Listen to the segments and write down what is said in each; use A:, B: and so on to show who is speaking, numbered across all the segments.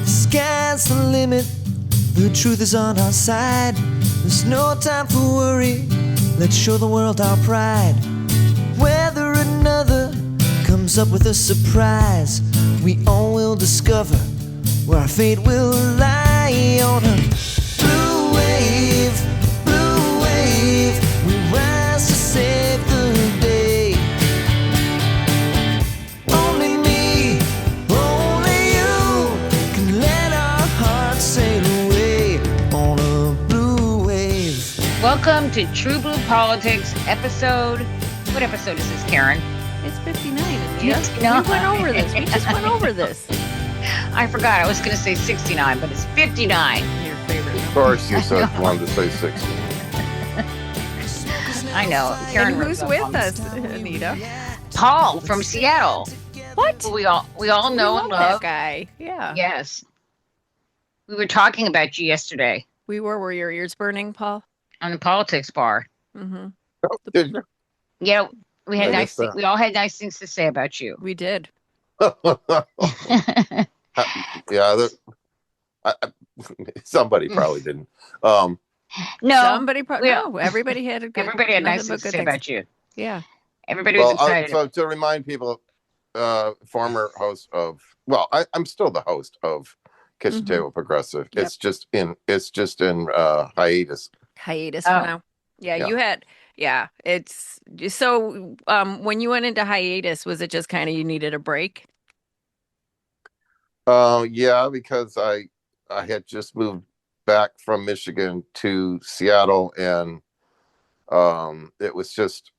A: Sky's the limit, the truth is on our side. There's no time for worry, let's show the world our pride. Whether another comes up with a surprise, we all will discover where our fate will lie. On a blue wave, we rise to save the day. Only me, only you can let our hearts sail away on a blue wave.
B: Welcome to TruBlu Politics episode. What episode is this, Karen?
C: It's 59.
B: Yes,
C: We went over this. We just went over this.
B: I forgot. I was going to say 69, but it's 59.
C: Your favorite.
D: Of course, you wanted to say 60.
B: I know. Karen,
C: And who's with us, Anita?
B: Paul from Seattle.
C: What?
B: We all know and love
C: that guy. Yeah.
B: Yes. We were talking about you yesterday
C: We were. Were your ears burning, Paul?
B: on the politics bar.
C: Mm-hmm.
D: Did you?
B: Yeah, we had
D: I
B: nice.
D: missed that.
B: We all had nice things to say about you.
C: We did.
D: Yeah, somebody probably didn't.
B: No,
C: Somebody probably.
B: we-
C: No, everybody had a good.
B: everybody had nice
C: nothing
B: things
C: but
B: to say
C: good
B: about you.
C: Yeah.
B: Everybody was
D: Well,
B: excited.
D: so to remind people, former host of, I'm still the host of Kitchen
C: Mhm.
D: Table Progressive.
C: Yep.
D: It's just in hiatus.
C: Hiatus
B: Oh.
C: for now. Yeah,
D: Yeah.
C: you had. Yeah, it's so. When you went into hiatus, was it just kind of you needed a break?
D: Yeah, because I had just moved back from Michigan to Seattle, and it was just,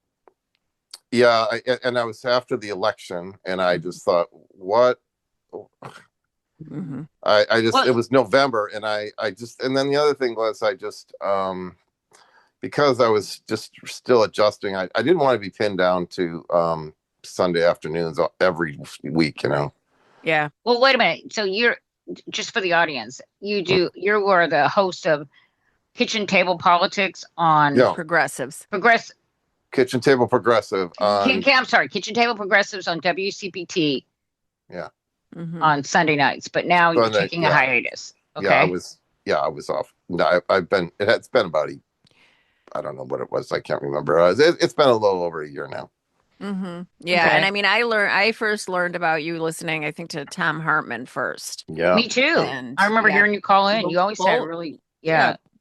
D: yeah, and I was after the election, and I just thought, what?
C: Mm-hmm.
D: I just,
B: Well-
D: it was November, and and then the other thing was I just, because I was just still adjusting, I didn't want to be pinned down to Sunday afternoons every week,
C: Yeah.
B: Well, wait a minute. So you're just for the audience. You were the host of Kitchen Table Politics on
D: Yeah.
C: Progressives.
B: Progress.
D: Kitchen Table Progressive on,
B: I'm sorry, Kitchen Table Progressives on WCPT
C: Mm-hmm.
B: on Sunday nights. But now you're
D: Sunday,
B: taking a
D: yeah.
B: hiatus. Okay.
D: I was off. No, it's been about I don't know what it was. I can't remember. It's been a little over a year now.
C: Mm-hmm. Yeah,
B: Okay.
C: and I mean, I first learned about you listening, I think, to Tom Hartman first.
D: Yeah.
B: Me too.
C: And,
B: I remember
C: yeah.
B: hearing you call in. You always had
C: Both-
B: really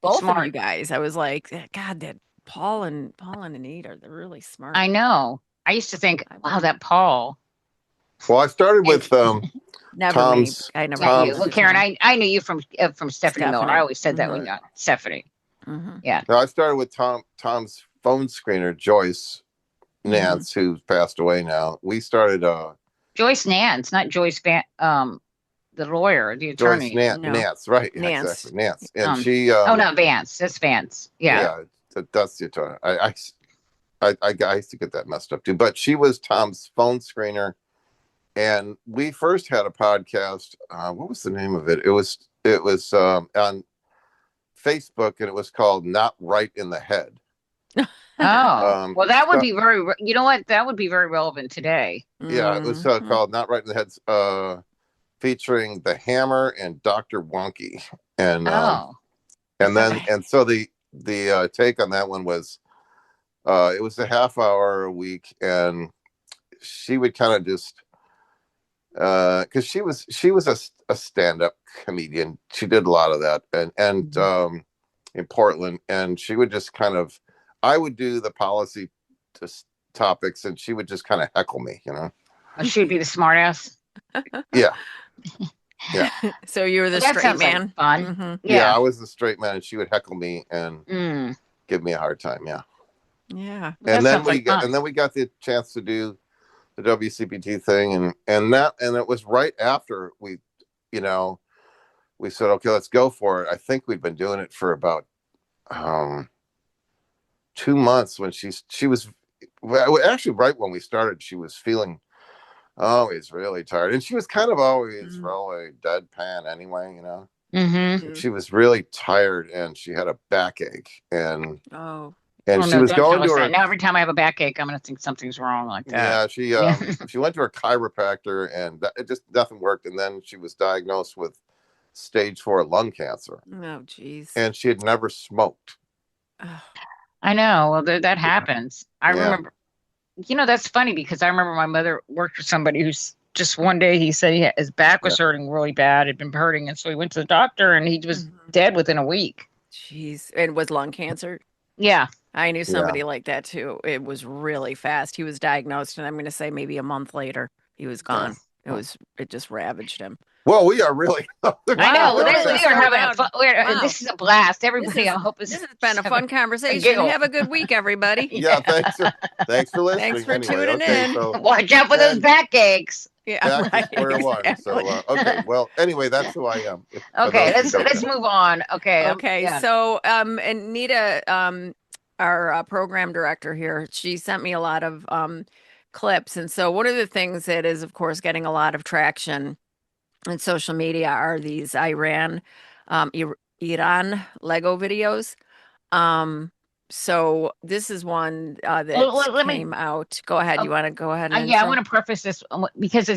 C: both
B: smart.
C: of you guys. I was like, God, that Paul and Anita, they're really smart.
B: I know. I used to think, wow, that Paul.
D: Well, I started with
C: Never
D: Tom's-
C: me. I never.
B: Not
D: Tom-
B: you. Well, Karen, I knew you from Stephanie Miller.
C: Stephanie.
B: I always said that
C: Mhm.
B: when you Stephanie.
C: Mm-hmm.
D: no, I started with Tom's phone screener, Joyce Nance, who's passed away now. We started
B: Joyce Nance, not Joyce Van, the lawyer, the attorney.
D: Joyce
C: No.
D: Nance, right? Yeah,
C: Nance.
D: exactly, Nance, and
B: Um,
D: she.
B: Oh no, Vance. That's Vance. Yeah.
D: That's the attorney. I used to get that messed up too. But she was Tom's phone screener, and we first had a podcast. What was the name of it? It was on Facebook, and it was called "Not Right in the Head."
B: Oh, well, that would
D: so-
B: be very. You know what? That would be very relevant today.
D: Yeah, it was
C: Mm-hmm.
D: called "Not Right in the Head," featuring the Hammer and Dr. Wonky, and
B: Oh,
D: so the take on that one was, it was a half hour a week, and she would kind of just, because she was a stand-up comedian. She did a lot of that, and in Portland, and she would just kind of, I would do the policy topics, and she would just kind of heckle me,
B: she'd be the smartass.
D: Yeah.
C: So you were the
B: That
C: straight
B: sounds like
C: man.
B: fun.
C: Mm-hmm.
D: Yeah, I was the straight man, and she would heckle me and
B: Mm.
D: give me a hard time. Yeah.
C: Yeah.
B: That
D: And then
B: sounds like fun.
D: we got the chance to do the WCPT thing, and it was right after we said, okay, let's go for it. I think we'd been doing it for about 2 months when she was actually right when we started. She was feeling always really tired. And she was kind of always really deadpan anyway, you know.
B: Mm-hmm.
D: She was really tired and she had a backache. And
C: Oh.
D: she was going to her.
B: Now every time I have a backache, I'm going to think something's wrong like that.
D: Yeah, she went to her chiropractor and it just nothing worked. And then she was diagnosed with stage 4 lung cancer.
C: Oh, geez.
D: And she had never smoked.
B: I know. Well, that happens. I remember, that's funny because I remember my mother worked with somebody who's just one day he said his back was hurting really bad, had been hurting. And so he went to the doctor and he was dead within a week.
C: Jeez. And was lung cancer?
B: Yeah.
C: I knew somebody like that too. It was really fast. He was diagnosed, and I'm going to say maybe a month later, he was gone. It just ravaged him.
D: Well, we are really.
B: I know. We are having a fun. This is a blast. Everybody, I hope this has
C: been a fun conversation. Have a good week, everybody.
D: Yeah, thanks for listening.
C: Thanks for tuning in.
D: So,
B: watch out for those backaches.
C: Yeah,
D: back to square one. So okay, well, anyway, that's who I am.
B: Okay, let's move on. Okay.
C: So Anita, our program director here, she sent me a lot of clips, and so one of the things that is, of course, getting a lot of traction in social media are these Iran Lego videos. So this is one that came out. Go ahead. You want to go ahead? And
B: I want to preface this because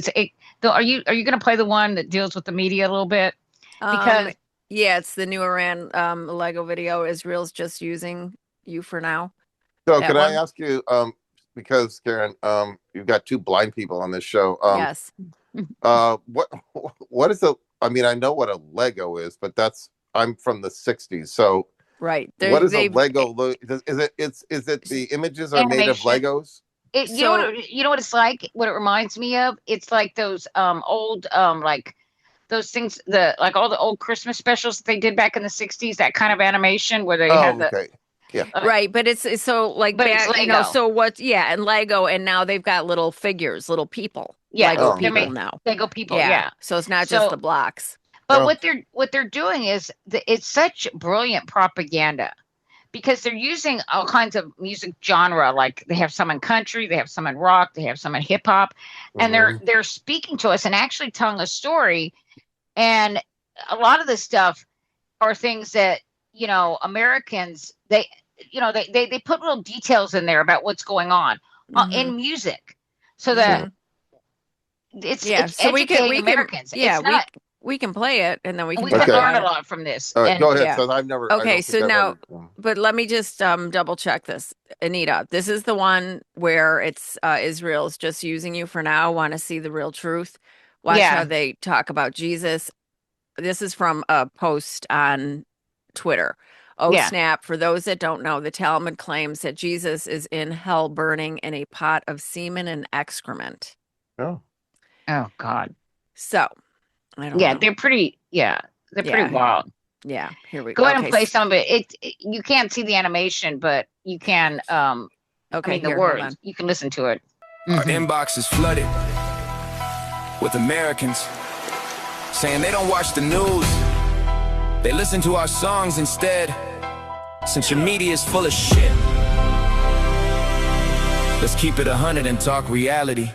B: are you going to play the one that deals with the media a little bit? Because
C: it's the new Iran Lego video. Israel's just using you for now.
D: So can I ask you, because Karen, you've got 2 blind people on this show.
C: Yes.
D: What is I mean, I know what a Lego is, but I'm from the 60s. So
C: right.
D: What is a Lego? Is it the images are made of Legos?
B: You know what it's like? What it reminds me of? It's like those old like those things, like all the old Christmas specials that they did back in the 60s, that kind of animation where they had the
D: yeah.
C: Right, but it's so like back,
B: it's Lego.
C: so what? Yeah, and Lego, and now they've got little figures, little people.
B: Yeah,
C: Lego people now.
B: Lego people. Yeah.
C: So it's not just the blocks.
B: But what they're doing is it's such brilliant propaganda because they're using all kinds of music genre. Like they have some in country, they have some in rock, they have some in hip hop, and they're speaking to us and actually telling a story. And a lot of this stuff are things that Americans they put little details in there about what's going on in music, so that it's
C: so we can
B: Americans.
C: We can play it, and then we can
B: learn a lot from this.
D: All right, go ahead. So I've never.
C: Okay, so now, but let me just double check this, Anita. This is the one where it's Israel's just using you for now. Want to see the real truth? Watch how they talk about Jesus. This is from a post on Twitter. Snap. For those that don't know, the Talmud claims that Jesus is in hell burning in a pot of semen and excrement.
B: Oh God.
C: So, I don't know.
B: They're pretty wild.
C: Yeah, here we go.
B: Go ahead and play some of it. You can't see the animation, but you can the words. You can listen to it.
E: Our inbox is flooded with Americans saying they don't watch the news. They listen to our songs instead, since your media is full of shit. Let's keep it 100 and talk reality.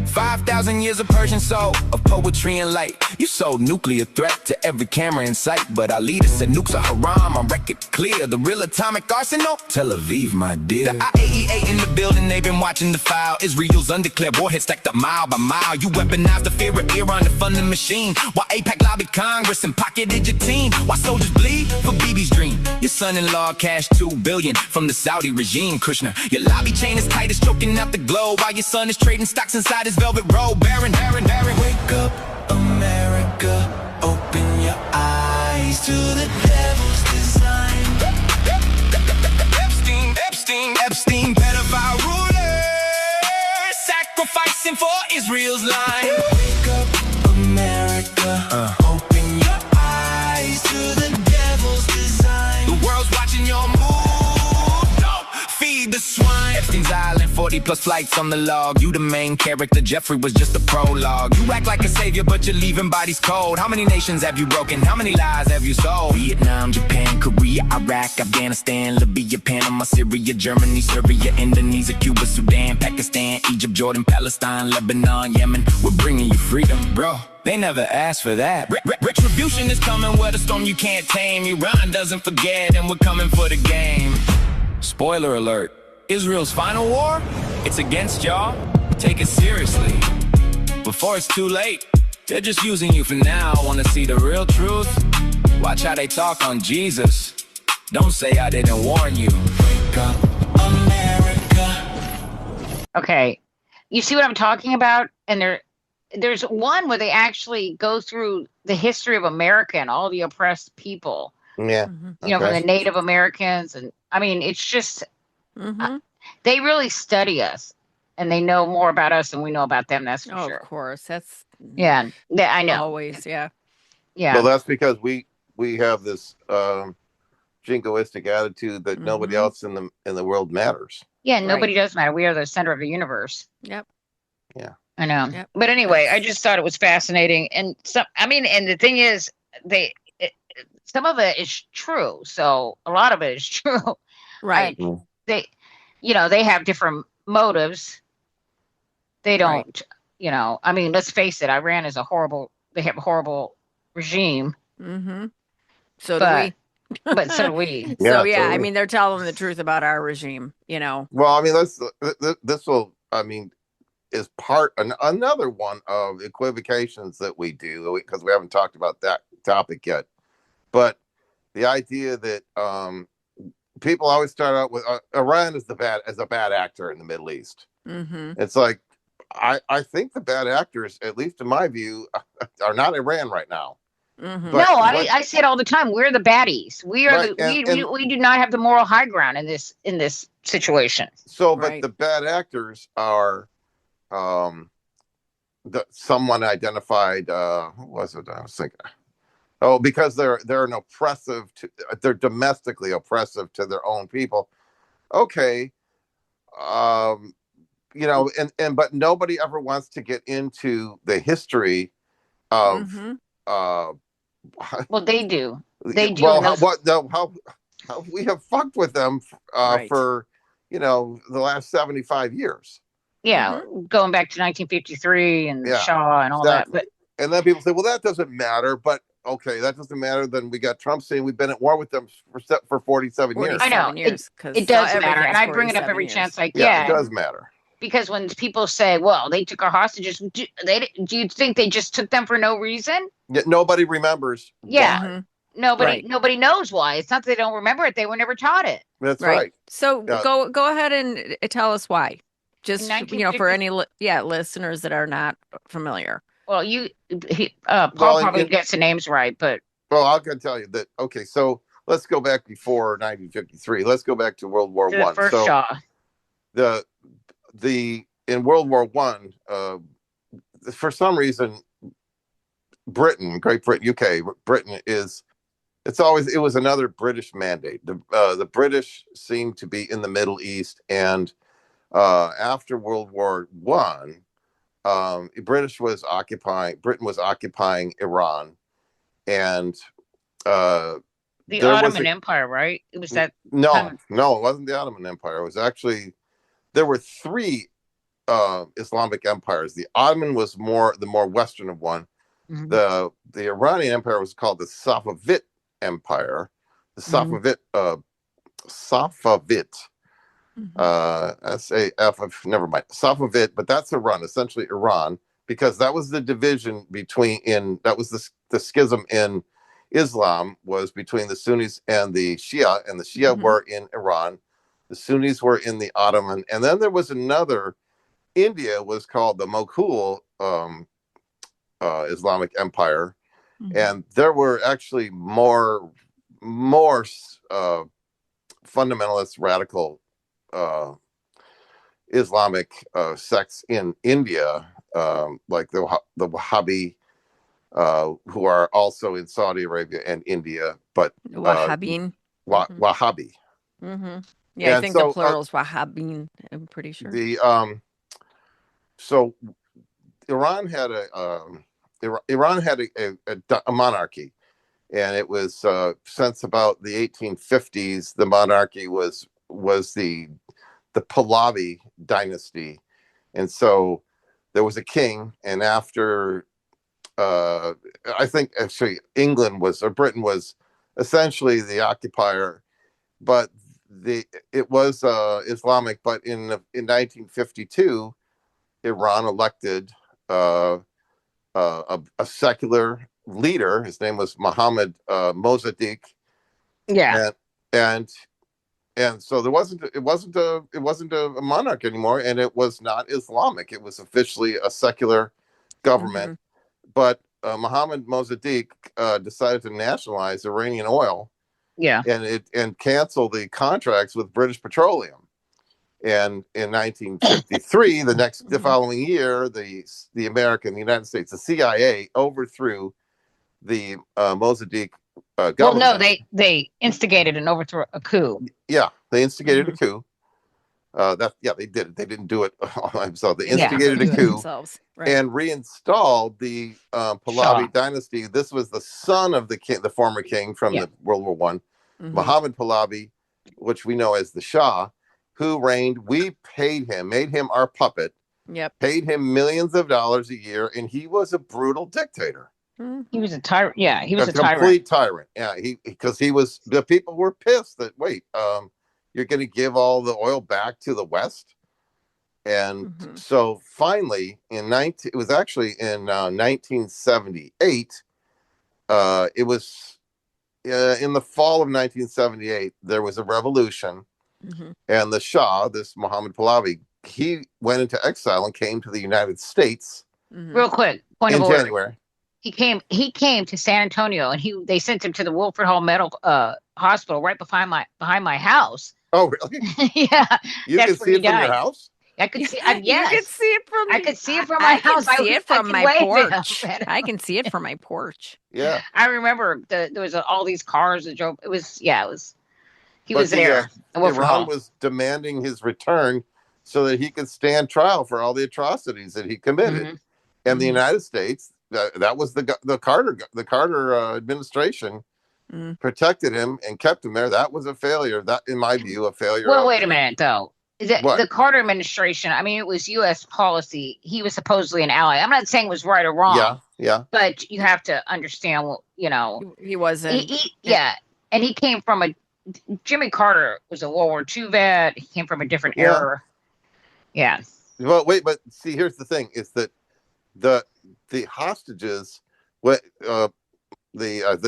E: 5,000 years of Persian soul, of poetry and light. You sold nuclear threat to every camera in sight, but our leader said nukes are haram on record clear. The real atomic arsenal, Tel Aviv, my dear. The IAEA in the building, they've been watching the file. Israel's undeclared warhead stacked up mile by mile. You weaponized the fear of Iran to fund the machine, while AIPAC lobbied Congress and pocketed your team. While soldiers bleed for Bibi's dream. Your son-in-law cashed $2 billion from the Saudi regime, Kushner. Your lobby chain is tight as choking out the globe, while your son is trading stocks inside his velvet robe. Baron. Wake up, America, open your eyes to the devil's design. Epstein, pedophile ruler, sacrificing for Israel's line. Wake up, America, open your eyes to the devil's design. The world's watching your move. Don't feed the swine. Epstein's Island, 40 50 plus flights on the log. You the main character, Jeffrey was just a prologue. You act like a savior, but you're leaving bodies cold. How many nations have you broken? How many lies have you sold? Vietnam, Japan, Korea, Iraq, Afghanistan, Libya, Panama, Syria, Germany, Serbia, Indonesia, Cuba, Sudan, Pakistan, Egypt, Jordan, Palestine, Lebanon, Yemen. We're bringing you freedom, bro. They never asked for that. Retribution is coming with a storm you can't tame. Iran doesn't forget, and we're coming for the game. Spoiler alert. Israel's final war? It's against y'all. Take it seriously. Before it's too late. They're just using you for now. Want to see the real truth? Watch how they talk on Jesus. Don't say I didn't warn you. Wake up, America.
B: Okay. You see what I'm talking about? And there's one where they actually go through the history of America and all the oppressed people.
D: Yeah.
B: You know, from the Native Americans. And I mean, it's just, they really study us and they know more about us than we know about them. That's for sure.
C: Of course. That's,
B: yeah, I know.
C: Always. Yeah.
B: Yeah.
D: Well, that's because we have this jingoistic attitude that nobody else in the world matters.
B: Yeah. Nobody does matter. We are the center of the universe.
C: Yep.
D: Yeah.
B: I know.
C: Yep.
B: But anyway, I just thought it was fascinating. And and the thing is, some of it is true. So a lot of it is true.
C: Right.
B: They have different motives. They don't, I mean, let's face it. Iran is they have a horrible regime.
C: So do we.
B: But so do we.
C: So yeah, I mean, they're telling the truth about our regime,
D: Well, I mean, this will, is another one of equivocations that we do, because we haven't talked about that topic yet. But the idea that people always start out with Iran as a bad actor in the Middle East. It's like, I think the bad actors, at least in my view, are not Iran right now.
B: I say it all the time. We're the baddies. We are we do not have the moral high ground in this situation.
D: So, but the bad actors are someone identified. What was it? I was thinking. Oh, because they're they're domestically oppressive to their own people. Okay. But nobody ever wants to get into the history of
B: well, they do. They do.
D: Well, how we have fucked with them for the last 75 years.
B: Yeah, going back to 1953 and Shaw and all that. But
D: and then people say, well, that doesn't matter. But okay, that doesn't matter. Then we got Trump saying we've been at war with them for 47 years.
B: I know it does matter, and I bring it up every chance I get.
D: It does matter.
B: Because when people say, well, they took our hostages, do you think they just took them for no reason?
D: Yeah, nobody remembers.
B: Yeah. Why. Nobody knows why. It's not that they don't remember it. They were never taught it.
D: That's right.
C: So go ahead and tell us why. Just, for any listeners that are not familiar.
B: Well, Paul probably gets the names right, but.
D: Well, I'll tell you that. Okay, so let's go back before 1953. Let's go back to World War One.
B: First Shaw.
D: In World War One, for some reason, Great Britain, UK, Britain it was another British mandate. The British seemed to be in the Middle East, and after World War One, Britain was occupying Iran, and
B: the Ottoman Empire, right? It was that.
D: No, it wasn't the Ottoman Empire. It was actually. There were three Islamic empires. The Ottoman was the more western of one. The Iranian Empire was called the Safavid Empire. The Safavid never mind. Safavid, but that's essentially Iran, because that was the division that was the schism in Islam, was between the Sunnis and the Shia, and the Shia were in Iran. The Sunnis were in the Ottoman, and then there was another. India was called the Mughal Islamic Empire, and there were actually more fundamentalist, radical Islamic sects in India, like the Wahhabi, who are also in Saudi Arabia and India, but
C: Wahhabin.
D: Wahhabi.
C: Yeah, I think the plural is Wahhabin. I'm pretty sure.
D: So Iran had a monarchy, and it was since about the 1850s. The monarchy was the Pahlavi dynasty, and so there was a king, and after I think actually England was, or Britain was, essentially the occupier, but it was Islamic. But in 1952, Iran elected a secular leader. His name was Mohammed Mossadegh.
B: Yeah.
D: And so it wasn't a monarch anymore, and it was not Islamic. It was officially a secular government. Mm-hmm. But Mohammed Mossadegh decided to nationalize Iranian oil.
B: Yeah.
D: And cancel the contracts with British Petroleum. And in 1953, the following year, the United States, the CIA overthrew the Mossadegh government.
B: Well, no, they instigated and overthrew a coup.
D: Yeah, they instigated a coup. They did it. They didn't do it themselves. They instigated a coup and reinstalled the Pahlavi dynasty. This was the son of the former king from the World War One, Muhammad Pahlavi, which we know as the Shah, who reigned. We paid him, made him our puppet.
C: Yep.
D: Paid him millions of dollars a year, and he was a brutal dictator.
B: He was a tyrant. Yeah, he was a
D: complete tyrant. Yeah, the people were pissed that you're going to give all the oil back to the West. And so finally it was actually in 1978, it was in the fall of 1978, there was a revolution, and the Shah, this Mohammed Pahlavi, he went into exile and came to the United States.
B: Real quick, point of
D: order. In January.
B: He came to San Antonio, and they sent him to the Wilfred Hall Medical Hospital right behind my house.
D: Oh, really?
B: Yeah.
D: You can see it from your house?
B: I could see.
C: Yes. You could see it from.
B: I could see it from my house.
C: I can see it from my porch. I can see it from my porch.
D: Yeah.
B: I remember there was all these cars that drove. It was. He was there.
D: Iran was demanding his return so that he could stand trial for all the atrocities that he committed, and the United States. That was the Carter administration protected him and kept him there. That was a failure. That, in my view, a failure.
B: Well, wait a minute, though. The Carter administration, I mean, it was U.S. policy. He was supposedly an ally. I'm not saying it was right or wrong.
D: Yeah.
B: But you have to understand,
C: he wasn't.
B: And he came from Jimmy Carter was a World War II vet. He came from a different era. Yeah.
D: Well, wait, but see, here's the thing: is that the hostages, the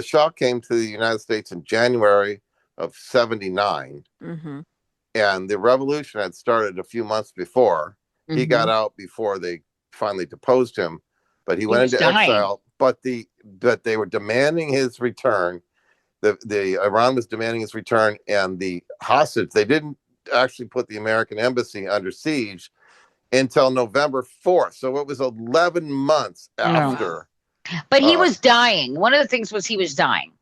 D: Shah came to the United States in January of '79, and the revolution had started a few months before. He got out before they finally deposed him, but he went into exile. But they were demanding his return. The Iran was demanding his return, and the hostage. They didn't actually put the American embassy under siege until November 4th. So it was 11 months after.
B: But he was dying. One of the things was he was dying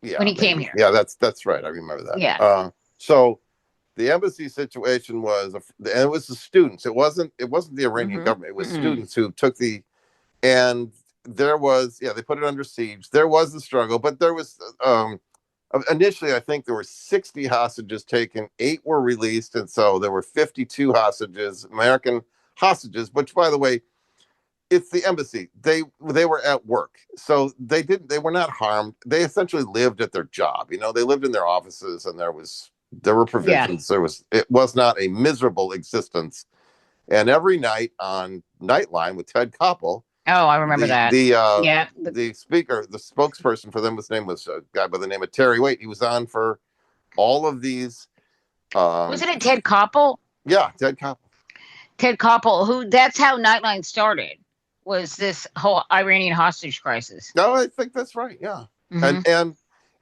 B: when he came here.
D: Yeah, that's right. I remember that.
B: Yeah.
D: So the embassy situation was, and it was the students. It wasn't the Iranian government. It was students who took and there was, they put it under siege. There was a struggle, but there was, initially, I think there were 60 hostages taken, 8 were released, and so there were 52 hostages, American hostages, which, by the way, it's the embassy. They were at work, so they were not harmed. They essentially lived at their job. They lived in their offices, and there were provisions. It was not a miserable existence. And every night on Nightline with Ted Koppel.
B: Oh, I remember that.
D: The speaker, the spokesperson for them, his name was a guy by the name of Terry Waite. He was on for all of these.
B: Wasn't it Ted Koppel?
D: Yeah, Ted Koppel.
B: Ted Koppel, that's how Nightline started, was this whole Iranian hostage crisis.
D: No, I think that's right. Yeah. And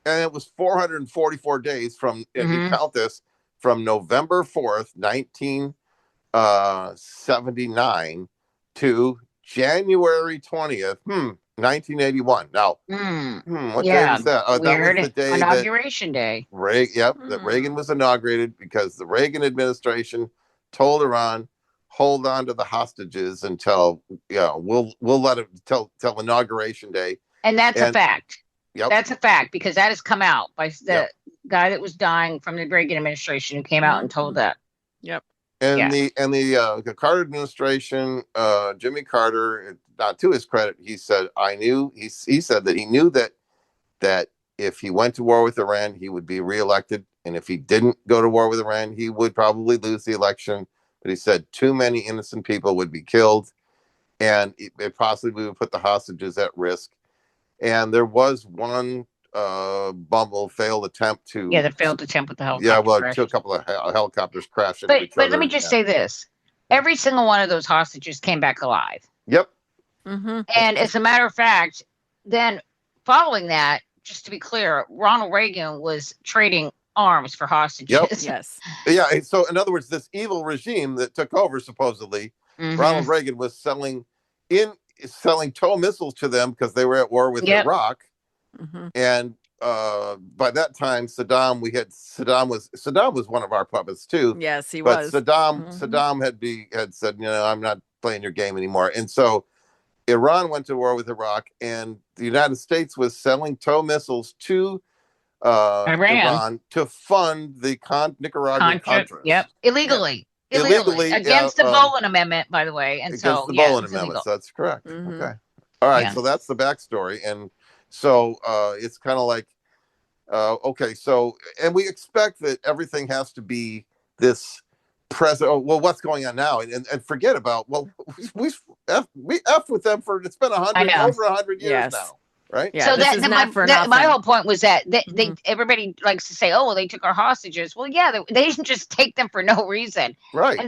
D: it was 444 days from, if you count this, from November 4th, 1979 to January 20th, 1981. Now, what day was that? Oh, that was the day
B: inauguration day.
D: That Reagan was inaugurated because the Reagan administration told Iran, hold on to the hostages until we'll let it till inauguration day.
B: And that's a fact.
D: Yep.
B: That's a fact because that has come out by the guy that was dying from the Reagan administration who came out and told that.
C: Yep.
D: And the Carter administration, Jimmy Carter, not to his credit, he said, he said that he knew that if he went to war with Iran, he would be reelected. And if he didn't go to war with Iran, he would probably lose the election. But he said too many innocent people would be killed, and it possibly would put the hostages at risk. And there was one failed attempt to...
B: Yeah, the failed attempt with the helicopter.
D: Yeah, well, a couple of helicopters crashed into each other.
B: But let me just say this. Every single one of those hostages came back alive.
D: Yep.
C: Mm-hmm.
B: And as a matter of fact, then following that, just to be clear, Ronald Reagan was trading arms for hostages.
D: Yep.
C: Yes.
D: Yeah. So in other words, this evil regime that took over, supposedly, Ronald Reagan was selling tow missiles to them because they were at war with Iraq.
C: Mm-hmm.
D: And by that time, Saddam was one of our puppets too.
C: Yes, he
D: but
C: was.
D: Saddam had said, I'm not playing your game anymore. And so Iran went to war with Iraq, and the United States was selling tow missiles to Iran to fund the Nicaraguan Contras.
B: Yep, illegally against the Boland Amendment, by the way. And
D: against the Boland Amendment. That's correct.
C: Mm-hmm.
D: Okay. All right. So that's the backstory, and so it's kind of like, okay. So, and we expect that everything has to be this present. Oh, well, what's going on now? And forget about, well, we F with them for, it's been over 100 years now. Right.
C: Yeah,
B: so
C: this is not for nothing.
B: My whole point was that everybody likes to say, "Oh, well, they took our hostages." Well, yeah, they didn't just take them for no reason,
D: right?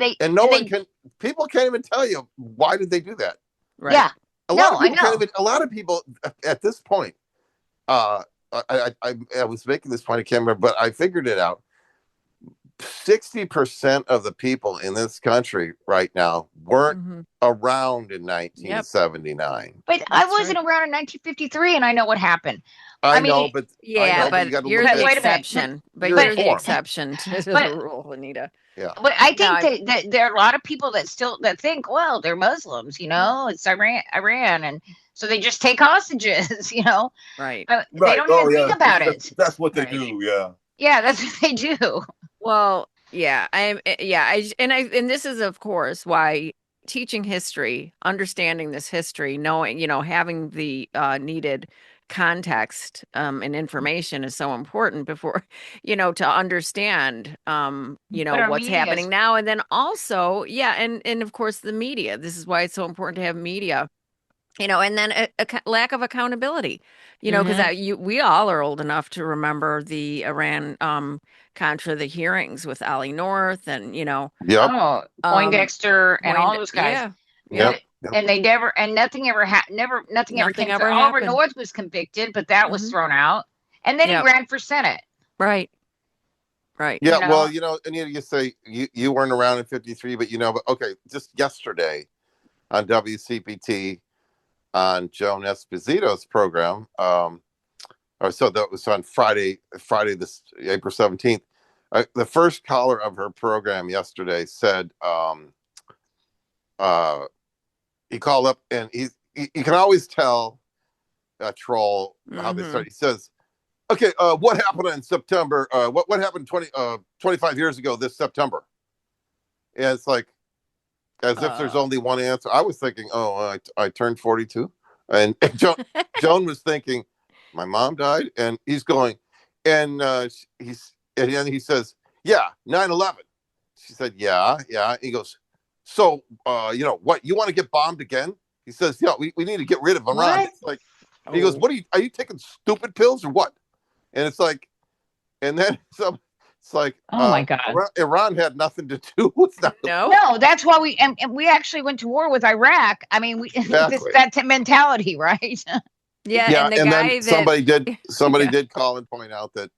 D: People can't even tell you why did they do that.
B: Right. Yeah,
D: a lot of people at this point. I was making this point. I can't remember, but I figured it out. 60% of the people in this country right now weren't around in 1979.
B: But I wasn't around in 1953, and I know what happened.
D: I know, but
C: you're the exception. But you're the exception to the rule, Anita.
B: Yeah. But I think that there are a lot of people that think, well, they're Muslims, it's Iran, and so they just take hostages,
C: Right.
B: They don't even think about it.
F: That's what they do. Yeah.
B: Yeah, that's what they do.
C: Well, yeah, and this is, of course, why teaching history, understanding this history, knowing, having the needed context and information is so important before, to understand, what's happening now. And then also, and of course, the media. This is why it's so important to have media. And then a lack of accountability, because we all are old enough to remember the Iran Contra, the hearings with Ollie North and,
B: Poindexter and all those guys.
C: Yeah.
B: And they nothing ever happened. Nothing ever came. Oliver North was convicted, but that was thrown out. And then he ran for Senate.
C: Right. Right.
D: Yeah. Well, Anita, you say you weren't around in 53, but but okay, just yesterday on WCPT, on Joan Esposito's program, so that was on Friday, this April 17th. The first caller of her program yesterday said, he called up, and you can always tell a troll how they start. He says, "Okay, what happened in September? What happened 25 years ago this September?" And it's like, as if there's only one answer. I was thinking, I turned 42. And Joan was thinking, my mom died. And he's going, and he says, yeah, 9/11. She said, yeah. He goes, so, what, you want to get bombed again? He says, yeah, we need to get rid of Iran. It's like, he goes, what are you taking stupid pills or what? And it's like, and then it's like,
B: oh my God,
D: Iran had nothing to do with that.
B: No, that's why we actually went to war with Iraq. I mean, that mentality, right?
C: Yeah,
D: and then somebody did call and point out that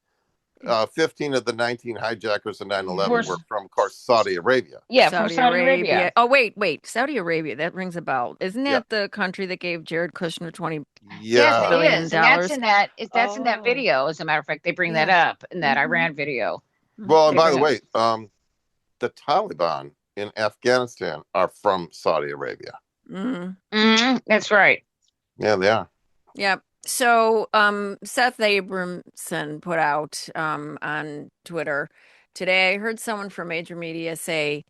D: 15 of the 19 hijackers of 9/11
B: We're,
D: were from, of course, Saudi Arabia.
B: yeah, from Saudi Arabia.
C: Oh, wait. Saudi Arabia. That rings a bell. Isn't that
D: Yeah.
C: the country that gave Jared Kushner $20
B: Yes, it
C: billion?
B: is. And that's in that
C: Oh.
B: video. As a matter of fact, they bring that up in that Iran video.
D: Well, and by the way, the Taliban in Afghanistan are from Saudi Arabia.
B: That's right.
D: Yeah, they are.
C: Yep. So Seth Abramson put out on Twitter today, I heard someone from major media say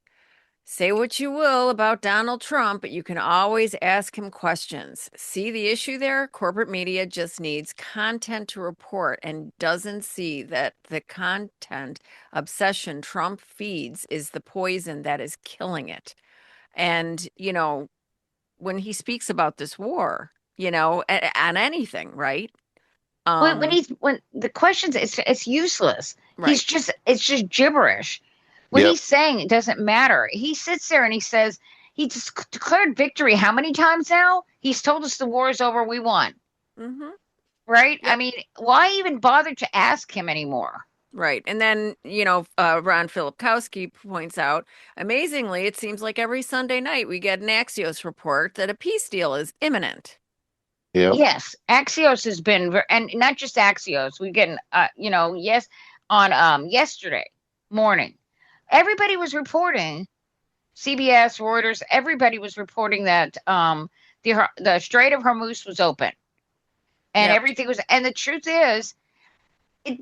C: what you will about Donald Trump, but you can always ask him questions. See the issue there? Corporate media just needs content to report and doesn't see that the content obsession Trump feeds is the poison that is killing it. And, when he speaks about this war, on anything, right?
B: When the questions, it's useless.
C: Right.
B: It's just gibberish. What he's saying, it doesn't matter. He sits there and he says he just declared victory. How many times now? He's told us the war is over. We won. Right? Yep. I mean, why even bother to ask him anymore?
C: Right. And then, Ron Filipkowski points out, amazingly, it seems like every Sunday night we get an Axios report that a peace deal is imminent.
D: Yep.
B: Yes. Axios has been, and not just Axios, we get, on yesterday morning, everybody was reporting, CBS, Reuters, everybody was reporting that the Strait of Hormuz was open. And everything was, and the truth is,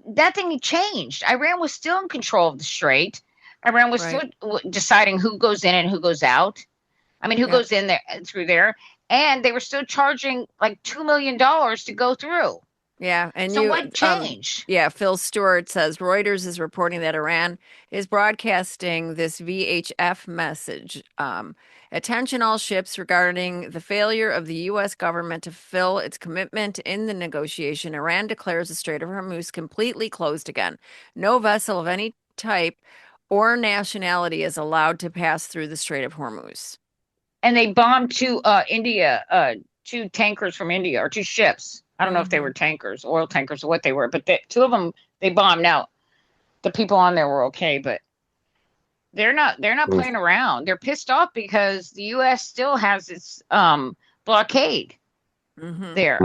B: that thing changed. Iran was still in control of the strait. Iran was still deciding who goes in and who goes out. I mean, who goes in there through there, and they were still charging like $2 million to go through.
C: Yeah, and
B: so what changed?
C: Phil Stewart says Reuters is reporting that Iran is broadcasting this VHF message. Attention all ships regarding the failure of the U.S. government to fulfill its commitment in the negotiation. Iran declares the Strait of Hormuz completely closed again. No vessel of any type or nationality is allowed to pass through the Strait of Hormuz.
B: And they bombed two tankers from India, or two ships. I don't know if they were tankers, oil tankers, or what they were, but two of them they bombed. Now, the people on there were okay, but they're not playing around. They're pissed off because the U.S. still has its blockade there.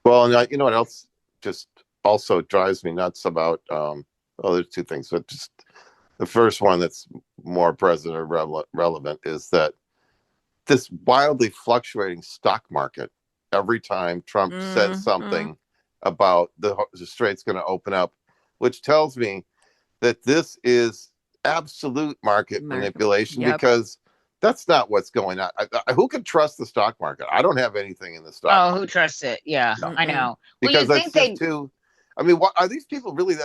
D: Well, and you know what else just also drives me nuts about? There's two things, but just the first one that's more present or relevant is that this wildly fluctuating stock market. Every time Trump says something about the strait's going to open up, which tells me that this is absolute market manipulation, because that's not what's going on. Who can trust the stock market? I don't have anything in the stock market.
B: Who trusts it? Yeah, no. I know.
D: Because
B: well, you think
D: I mean, what are these people really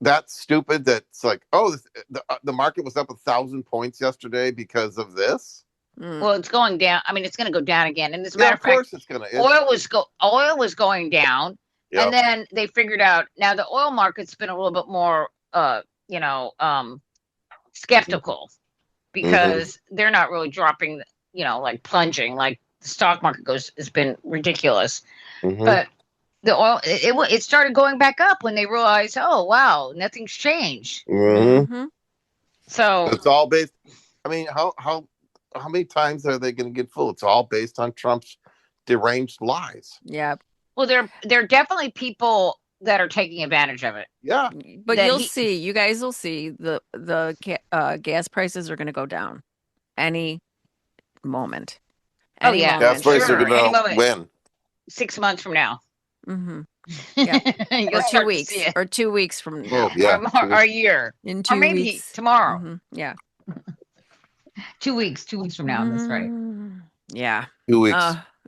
D: that stupid? That's like, the market was up 1,000 points yesterday because of this.
B: Well, it's going down. I mean, it's going to go down again. And as a matter of
D: course,
B: fact,
D: it's going to.
B: Oil was going down, and then they figured out. Now the oil market's been a little bit more, skeptical, because they're not really dropping, like plunging like the stock market has been ridiculous. But the oil, it started going back up when they realized, oh wow, nothing's changed. So
D: it's all based. I mean, how many times are they going to get fooled? It's all based on Trump's deranged lies.
C: Yeah.
B: Well, there are definitely people that are taking advantage of it.
D: Yeah.
C: But you guys will see the gas prices are going to go down any moment.
D: Gas prices are going to win.
B: 6 months from now.
C: Yeah. or 2 weeks. Or 2 weeks from now.
B: Or a year.
C: In 2
B: or maybe
C: weeks.
B: Tomorrow.
C: Yeah.
B: 2 weeks. 2 weeks from now. That's right.
C: Yeah.
D: 2 weeks.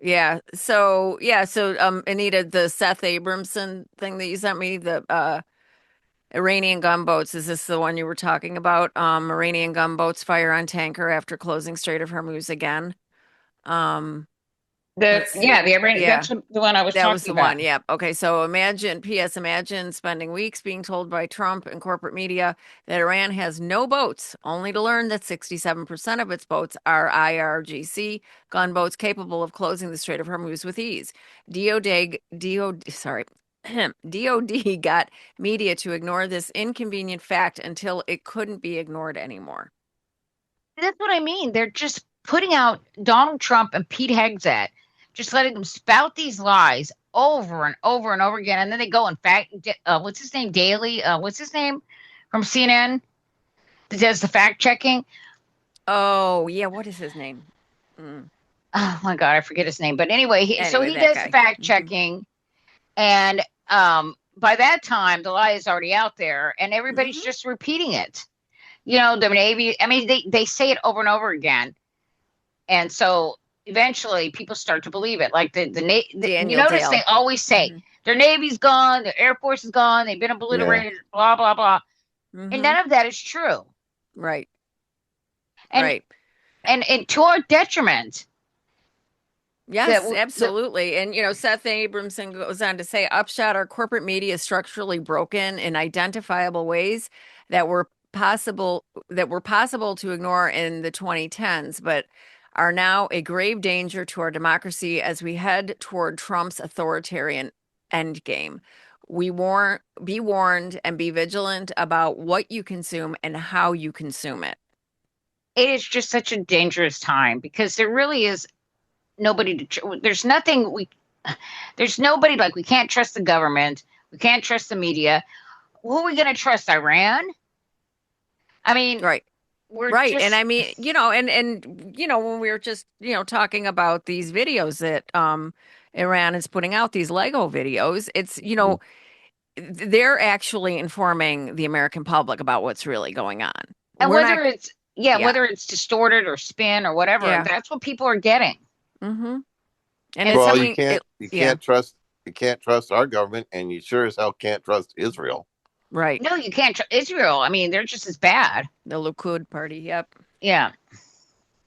C: Yeah. So Anita, the Seth Abramson thing that you sent me, the Iranian gunboats, is this the one you were talking about? Iranian gunboats fire on tanker after closing Strait of Hormuz again.
B: That's the one I was talking about.
C: That was the one. Yeah. Okay. So imagine spending weeks being told by Trump and corporate media that Iran has no boats, only to learn that 67% of its boats are IRGC gunboats capable of closing the Strait of Hormuz with ease. DOD got media to ignore this inconvenient fact until it couldn't be ignored anymore.
B: That's what I mean. They're just putting out Donald Trump and Pete Hegseth, just letting them spout these lies over and over and over again. And then they go and what's his name? Daily? What's his name from CNN that does the fact checking?
C: Oh, yeah. What is his name?
B: Oh my God, I forget his name. But anyway, so he does the fact checking. And by that time, the lie is already out there and everybody's just repeating it. You know, the Navy, I mean, they say it over and over again. And so eventually people start to believe it. Like you notice they always say their Navy's gone, their Air Force is gone, they've been obliterated, blah, blah, blah. And none of that is true.
C: Right.
B: And to our detriment.
C: Yes, absolutely. And, Seth Abramson goes on to say, Upshot, our corporate media is structurally broken in identifiable ways that were possible to ignore in the 2010s, but are now a grave danger to our democracy as we head toward Trump's authoritarian endgame. Be warned and be vigilant about what you consume and how you consume it.
B: It is just such a dangerous time because there really is nobody there's nobody, like, we can't trust the government. We can't trust the media. Who are we going to trust? Iran? I mean,
C: right. And I mean, when we were just, talking about these videos that Iran is putting out, these Lego videos, it's, they're actually informing the American public about what's really going on.
B: And whether it's distorted or spin or whatever, that's what people are getting.
C: Mm-hmm.
B: And
D: you can't trust our government, and you sure as hell can't trust Israel.
C: Right.
B: No, you can't trust Israel. I mean, they're just as bad.
C: The Likud party. Yep.
B: Yeah.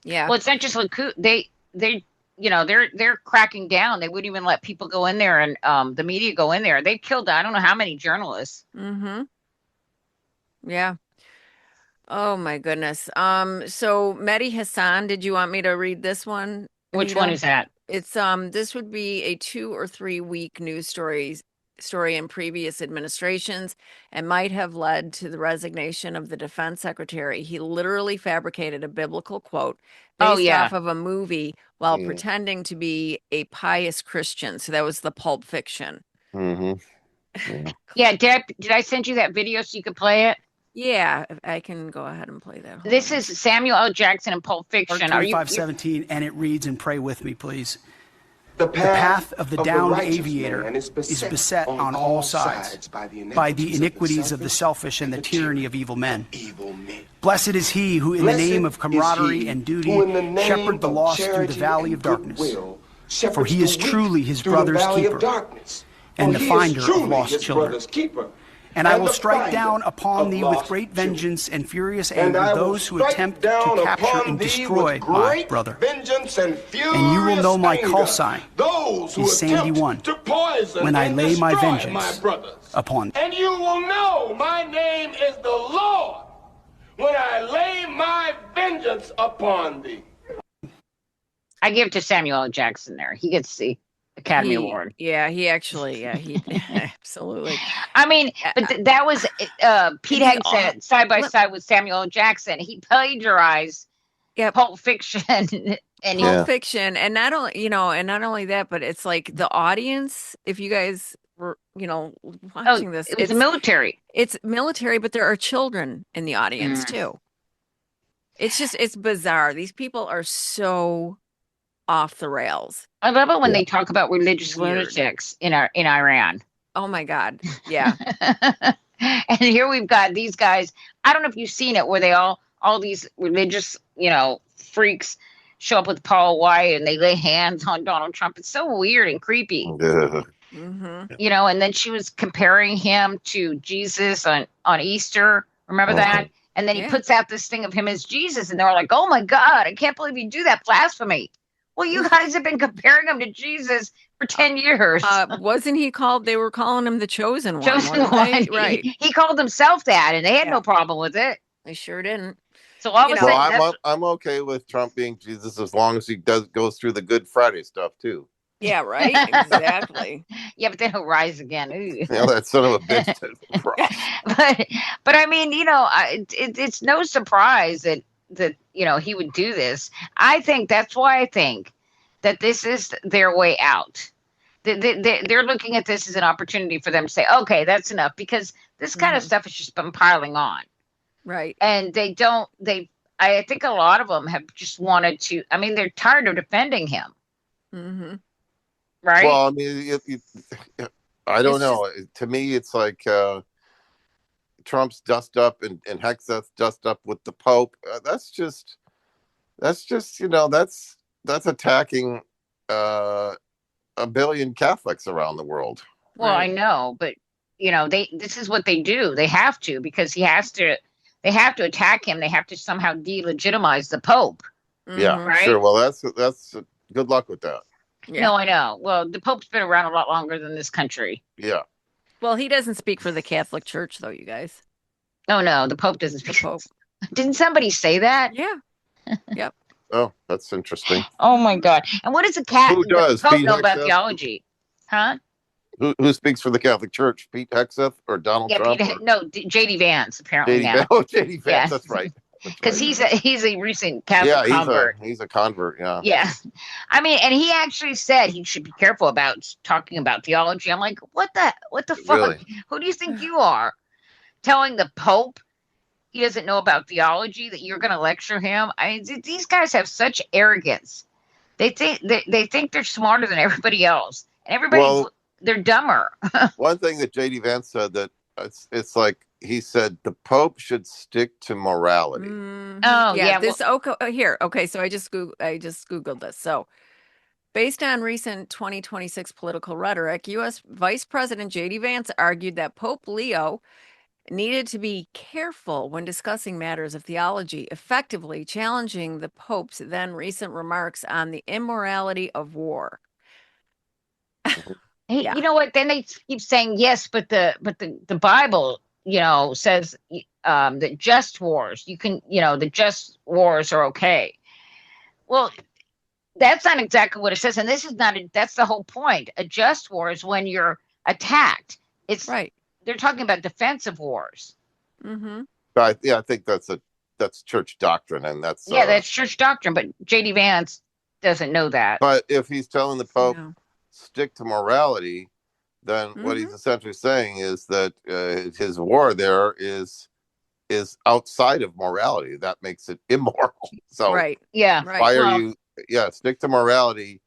C: Yeah.
B: Well, it's not just Likud. They're cracking down. They wouldn't even let people go in there and the media go in there. They killed I don't know how many journalists.
C: Mm-hmm. Yeah. Oh my goodness. So Mehdi Hassan, did you want me to read this one?
B: Which one is that?
C: It's this would be a 2 or 3 week news story in previous administrations and might have led to the resignation of the defense secretary. He literally fabricated a biblical quote based off of a movie while pretending to be a pious Christian. So that was the Pulp Fiction.
D: Mm-hmm.
B: Yeah. Did I send you that video so you could play it?
C: Yeah, I can go ahead and play that.
B: This is Samuel L. Jackson in Pulp Fiction.
F: 25:17, and it reads, and pray with me, please. The path of the downed aviator is beset on all sides by the iniquities of the selfish and the tyranny of evil men. Blessed is he who, in the name of camaraderie and duty, shepherd the lost through the valley of darkness. For he is truly his brother's keeper and the finder of lost children. And I will strike down upon thee with great vengeance and furious anger those who attempt to capture and destroy my brother. And you will know my call sign is Sandy 1 when I lay my vengeance upon thee.
G: And you will know my name is the Lord when I lay my vengeance upon thee.
B: I give it to Samuel L. Jackson there. He gets the Academy Award.
C: Yeah, he absolutely.
B: I mean, but that was Pete Hegseth side by side with Samuel L. Jackson. He plagiarized Pulp Fiction and
C: Pulp Fiction, and not only that, but it's like the audience. If you guys were, watching this,
B: it's military.
C: It's military, but there are children in the audience too. It's bizarre. These people are so off the rails.
B: I love it when they talk about religious lunatics in Iran.
C: Oh my God. Yeah.
B: And here we've got these guys. I don't know if you've seen it where they all these religious, freaks show up with Paul White and they lay hands on Donald Trump. It's so weird and creepy.
C: Mm-hmm.
B: And then she was comparing him to Jesus on Easter. Remember that? And then he puts out this thing of him as Jesus and they're like, oh my God, I can't believe you do that. Blasphemy. Well, you guys have been comparing him to Jesus for 10 years.
C: Wasn't he they were calling him the chosen one.
B: Chosen one.
C: Right.
B: He called himself that, and they had no problem with it.
C: They sure didn't.
B: So all of a sudden,
D: well, I'm okay with Trump being Jesus as long as he goes through the Good Friday stuff too.
C: Yeah, right. Exactly.
B: Yeah, but then he'll rise again.
D: That son of a bitch.
B: but I mean, it's no surprise that he would do this. I think that's why I think that this is their way out. They're looking at this as an opportunity for them to say, okay, that's enough, because this kind of stuff has just been piling on.
C: Right.
B: And I think a lot of them have just wanted to, I mean, they're tired of defending him.
C: Mm-hmm.
B: Right.
D: Well, I mean, I don't know. To me, it's like Trump's dust up and Hexeth's dust up with the Pope. That's just that's attacking a billion Catholics around the world.
B: Well, right. I know, but this is what they do. They have to, because they have to attack him. They have to somehow delegitimize the Pope.
D: Yeah, right? Sure. Well, that's good luck with that.
B: Yeah. No, I know. Well, the Pope's been around a lot longer than this country.
D: Yeah.
C: Well, he doesn't speak for the Catholic Church, though, you guys.
B: Oh, no, the Pope doesn't speak. The Pope. Didn't somebody say that?
C: Yeah. Yep.
D: Oh, that's interesting.
B: Oh my God! And what does
D: Who does?
B: Pope know about theology? Huh?
D: Who speaks for the Catholic Church? Pete Hexeth or Donald Trump?
B: J.D. Vance apparently now.
D: J.D. Vance, yeah. That's right.
B: Because he's a recent Catholic convert.
D: He's a convert. Yeah.
B: Yeah, I mean, and he actually said he should be careful about talking about theology. I'm like, what the fuck?
D: Really?
B: Who do you think you are, telling the Pope he doesn't know about theology, that you're going to lecture him? I mean, these guys have such arrogance. They think they're smarter than everybody else, and they're dumber.
D: One thing that J.D. Vance said, that it's like, he said the Pope should stick to morality.
C: Mm-hmm. Oh yeah. Okay. So I just Googled this. So, based on recent 2026 political rhetoric, U.S. Vice President J.D. Vance argued that Pope Leo needed to be careful when discussing matters of theology, effectively challenging the Pope's then recent remarks on the immorality of war.
B: Yeah. You know what? Then they keep saying yes, but the Bible, says that just wars, the just wars are okay. Well, that's not exactly what it says, and that's the whole point. A just war is when you're attacked. It's
C: right.
B: They're talking about defensive wars.
C: Mm-hmm.
D: I think that's church doctrine, and that's
B: that's church doctrine. But J.D. Vance doesn't know that.
D: But if he's telling the Pope stick to morality, then what he's essentially saying is that his war there is outside of morality. That makes it immoral. So
C: right,
B: yeah.
D: Why are you? Yeah, stick to morality.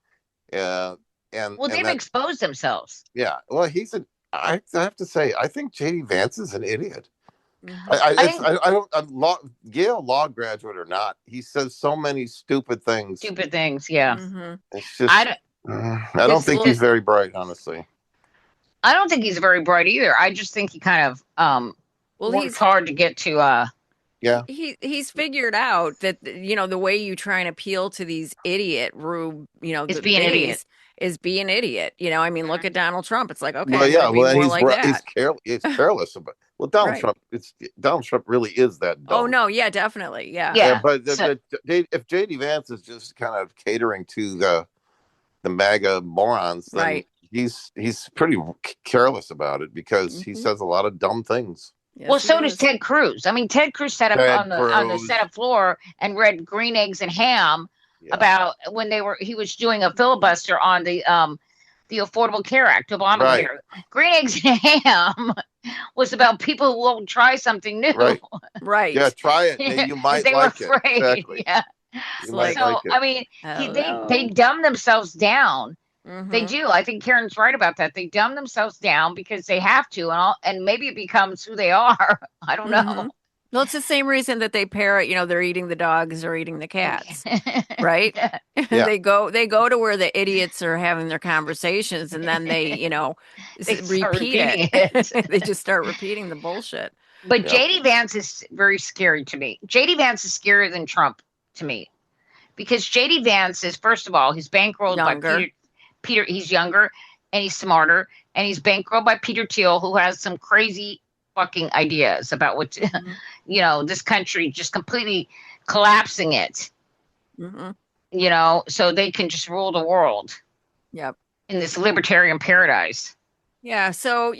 D: And
B: they've exposed themselves.
D: Yeah. Well, I have to say, I think J.D. Vance is an idiot.
B: Mm-hmm.
D: I'm Yale law graduate or not, he says so many stupid things.
B: Yeah.
C: Mm-hmm.
D: It's just I don't think he's very bright, honestly.
B: I don't think he's very bright either. I just think he kind of works hard to get to
D: yeah.
C: He's figured out that the way you try and appeal to these idiot rube,
B: is being an idiot.
C: Is be an idiot. I mean, look at Donald Trump. It's like, okay,
D: he's careless about. Well, Donald Trump really is that dumb.
C: Oh no, yeah, definitely, yeah.
B: Yeah,
D: but if J.D. Vance is just kind of catering to the MAGA morons, then
C: right.
D: He's pretty careless about it, because he says a lot of dumb things.
B: Yes, well, so does Ted Cruz. I mean, Ted Cruz sat up on the Senate floor and read Green Eggs and Ham about when he was doing a filibuster on the Affordable Care Act, Obamacare. Right. Green Eggs and Ham was about people who won't try something new.
C: Right.
D: Yeah, try it. And you might
B: they
D: like
B: were afraid.
D: It. Exactly.
B: Yeah. I mean, they dumb themselves down. Mm-hmm. They do. I think Karen's right about that. They dumb themselves down because they have to, and maybe it becomes who they are. I don't know.
C: Well, it's the same reason that they parrot, they're eating the dogs or eating the cats, right?
D: Yeah.
C: They go to where the idiots are having their conversations, and then they, repeat it. They just start repeating the bullshit.
B: But J.D. Vance is very scary to me. J.D. Vance is scarier than Trump to me, because J.D. Vance is, first of all, he's bankrolled by Peter. He's younger and he's smarter, and he's bankrolled by Peter Thiel, who has some crazy fucking ideas about what this country, just completely collapsing it. So they can just rule the world.
C: Yep.
B: In this libertarian paradise.
C: Yeah. So,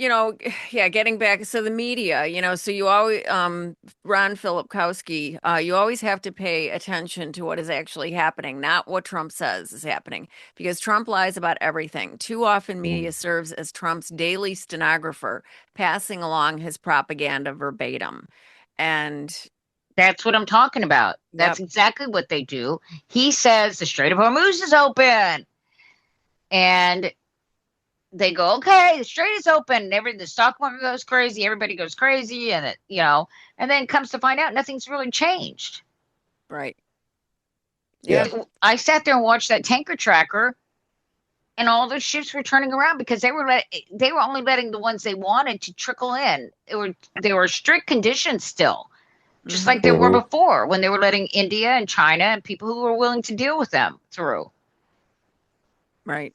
C: getting back, so the media, so you always, Ron Filipkowski, you always have to pay attention to what is actually happening, not what Trump says is happening, because Trump lies about everything. Too often, media serves as Trump's daily stenographer, passing along his propaganda verbatim. And
B: that's what I'm talking about. That's exactly what they do. He says the Strait of Hormuz is open. And they go, okay, the strait is open, and the stock market goes crazy, everybody goes crazy, and and then comes to find out nothing's really changed.
C: Right.
B: Yeah. I sat there and watched that tanker tracker, and all those ships were turning around because they were only letting the ones they wanted to trickle in. They were strict conditions still, just like they were before when they were letting India and China and people who were willing to deal with them through.
C: Right.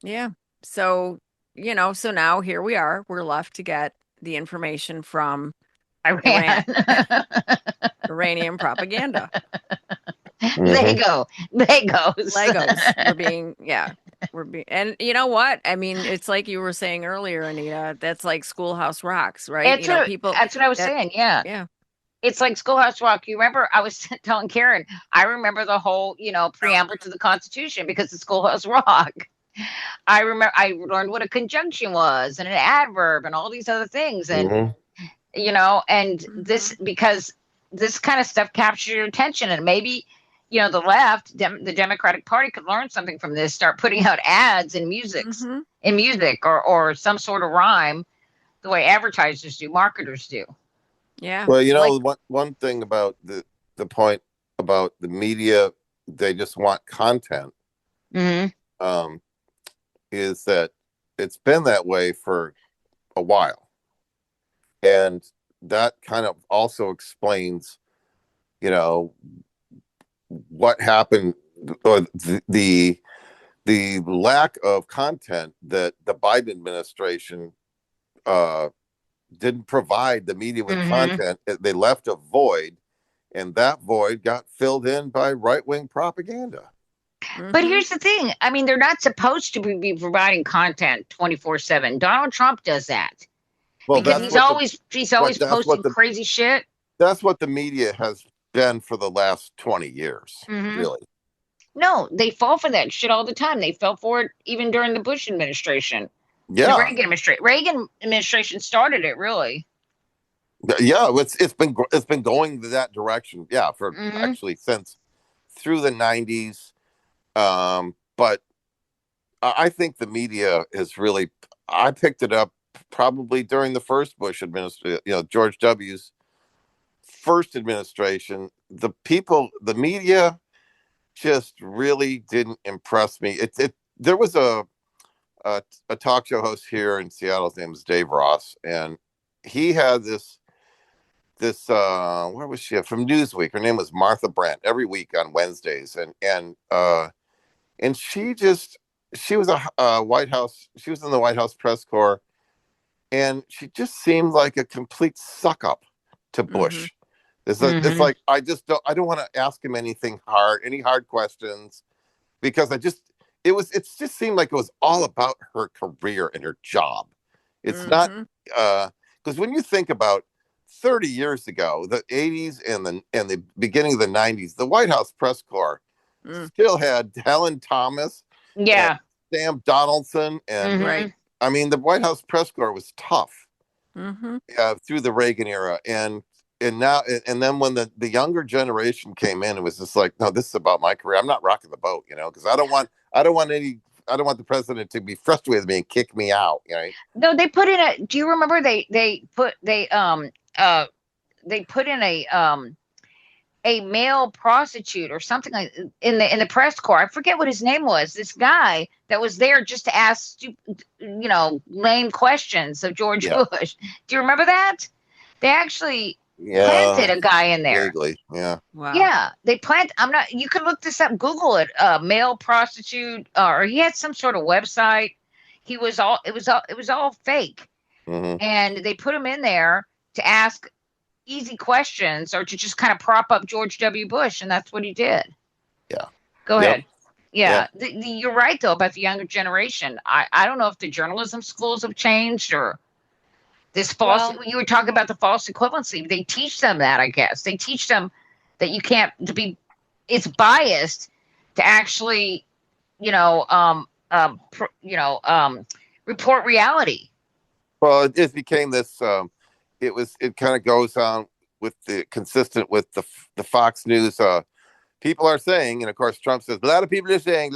C: Yeah. So, so now here we are. We're left to get the information from Iran. Iranian propaganda.
B: Legos.
C: We're being, and you know what? I mean, it's like you were saying earlier, Anita, that's like Schoolhouse Rocks, right?
B: That's what I was saying. Yeah.
C: Yeah.
B: It's like Schoolhouse Rock. You remember, I was telling Karen, I remember the whole, preamble to the Constitution because of Schoolhouse Rock. I remember I learned what a conjunction was and an adverb and all these other things. And, and this, because this kind of stuff captures your attention, and maybe, the left, the Democratic Party could learn something from this, start putting out ads in music or some sort of rhyme the way advertisers do, marketers do.
C: Yeah.
D: Well, one thing about the point about the media, they just want content. Is that it's been that way for a while, and that kind of also explains, what happened, or the lack of content that the Biden administration didn't provide the media with content. They left a void, and that void got filled in by right-wing propaganda.
B: But here's the thing. I mean, they're not supposed to be providing content 24/7. Donald Trump does that. Well, because he's always posting crazy shit.
D: That's what the media has been for the last 20 years, really.
B: No, they fall for that shit all the time. They fell for it even during the Bush administration.
D: Yeah.
B: The Reagan administration started it, really.
D: Yeah, it's been going that direction. Yeah, for actually since through the 90s. But I think the media is really, I picked it up probably during the first Bush administration, George W.'s first administration. The media just really didn't impress me. There was a talk show host here in Seattle. His name was Dave Ross, and he had this where was she from Newsweek? Her name was Martha Brandt. Every week on Wednesdays, and she was a White House. She was in the White House press corps, and she just seemed like a complete suck up to Bush. It's like I don't want to ask him any hard questions, because it just seemed like it was all about her career and her job. It's not because when you think about 30 years ago, the 80s and the beginning of the 90s, the White House press corps still had Helen Thomas, Sam Donaldson, and I mean, the White House press corps was tough through the Reagan era, and now then when the younger generation came in, it was just like, no, this is about my career. I'm not rocking the boat, because I don't want the president to be frustrated with me and kick me out.
B: No, they put in do you remember they put in a male prostitute or something like in the press corps. I forget what his name was. This guy that was there just to ask lame questions of George Bush. Do you remember that? They actually planted a guy in there.
D: Vaguely, yeah.
B: Wow. Yeah, they plant. You could look this up. Google it. Male prostitute, or he had some sort of website. It was all fake, and they put him in there to ask easy questions or to just kind of prop up George W. Bush, and that's what he did.
D: Yeah.
B: Go ahead. Yeah. You're right, though, about the younger generation. I don't know if the journalism schools have changed or this false.
C: Well,
B: You were talking about the false equivalency. They teach them that, I guess. They teach them that you can't to be. It's biased to actually, you know, report reality.
D: Well, it just became this. It kind of goes on with the consistent with the Fox News. People are saying, and of course Trump says a lot of people are saying,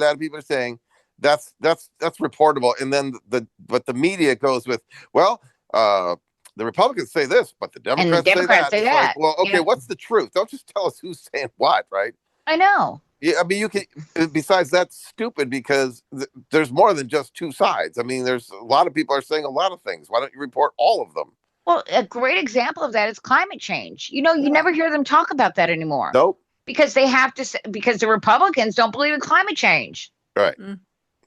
D: that's reportable, and then the media goes with, well, the Republicans say this, but the Democrats say that.
B: Say
D: it's
B: that.
D: like, well, okay, what's the truth? Don't just tell us who's saying what, right?
B: I know.
D: Yeah, I mean, you can. Besides, that's stupid because there's more than just two sides. I mean, there's a lot of people are saying a lot of things. Why don't you report all of them?
B: Well, a great example of that is climate change. You never hear them talk about that anymore.
D: Nope.
B: Because they have to, because the Republicans don't believe in climate change.
D: Right.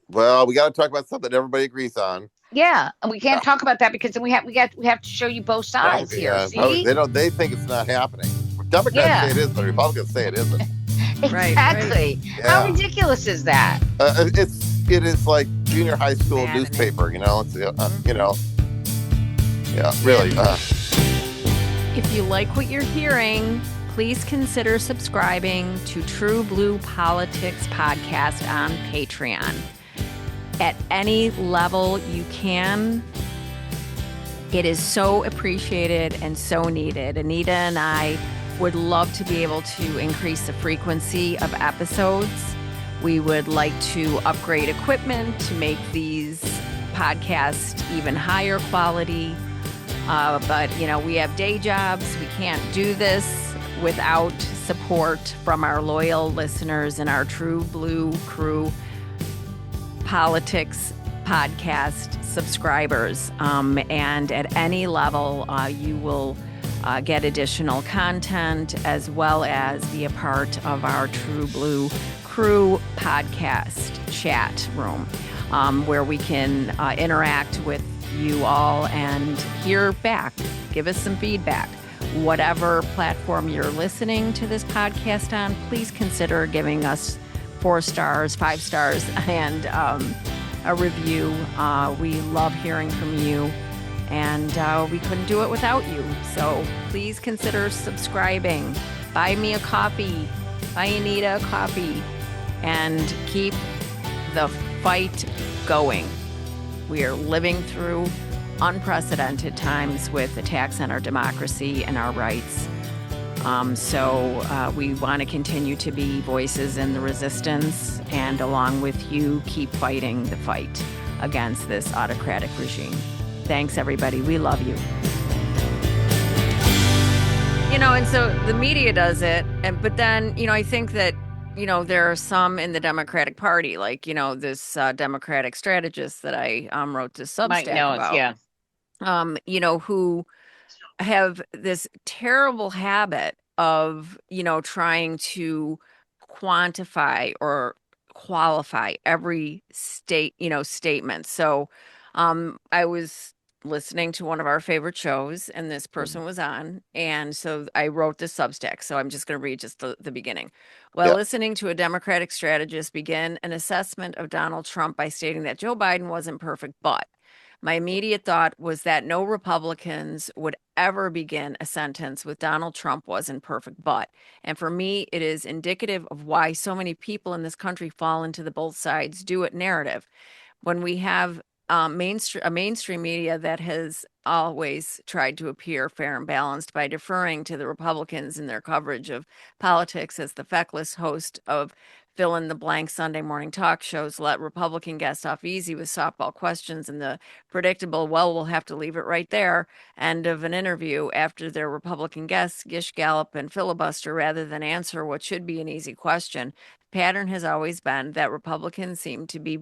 D: Well, we got to talk about something everybody agrees on.
B: Yeah, and we can't talk about that because then we have to show you both sides here. See?
D: They think it's not happening. Democrats say it is, but Republicans say it isn't.
B: Exactly.
D: Right.
B: How ridiculous is that?
D: It is like junior high school newspaper. It's yeah, really.
C: If you like what you're hearing, please consider subscribing to TruBlu Politics Podcast on Patreon. At any level you can, it is so appreciated and so needed. Anita and I would love to be able to increase the frequency of episodes. We would like to upgrade equipment to make these podcasts even higher quality. But, we have day jobs. We can't do this without support from our loyal listeners and our TruBlu Crew Politics Podcast subscribers. And at any level, you will get additional content as well as be a part of our TruBlu Crew Podcast chat room, where we can interact with you all and hear back. Give us some feedback. Whatever platform you're listening to this podcast on, please consider giving us 4 stars, 5 stars, and a review. We love hearing from you, and we couldn't do it without you. So please consider subscribing. Buy me a coffee. Buy Anita a coffee. And keep the fight going. We are living through unprecedented times with attacks on our democracy and our rights. So we want to continue to be voices in the resistance, and along with you, keep fighting the fight against this autocratic regime. Thanks, everybody. We love you. And so the media does it, but then, I think that there are some in the Democratic Party, like, this Democratic strategist that I wrote this Substack about, who have this terrible habit of, trying to quantify or qualify every statement. So I was listening to one of our favorite shows, and this person was on, and so I wrote this Substack. So I'm just going to read just the beginning. Listening to a Democratic strategist begin an assessment of Donald Trump by stating that Joe Biden wasn't perfect, but my immediate thought was that no Republicans would ever begin a sentence with Donald Trump wasn't perfect, but. And for me, it is indicative of why so many people in this country fall into the both sides do it narrative. When we have a mainstream media that has always tried to appear fair and balanced by deferring to the Republicans in their coverage of politics, as the feckless host of fill-in-the-blank Sunday morning talk shows let Republican guests off easy with softball questions and the predictable, well, we'll have to leave it right there, end of an interview after their Republican guests gish gallop and filibuster rather than answer what should be an easy question. The pattern has always been that Republicans seem to be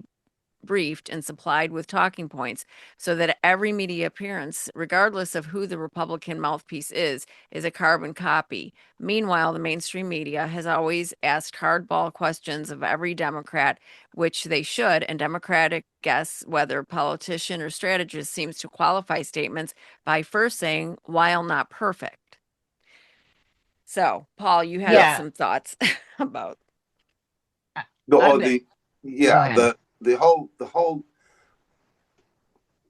C: briefed and supplied with talking points so that every media appearance, regardless of who the Republican mouthpiece is a carbon copy. Meanwhile, the mainstream media has always asked hardball questions of every Democrat, which they should, and Democratic guests, whether politician or strategist, seems to qualify statements by first saying, while not perfect. So, Paul, you have some thoughts about
D: Yeah, the whole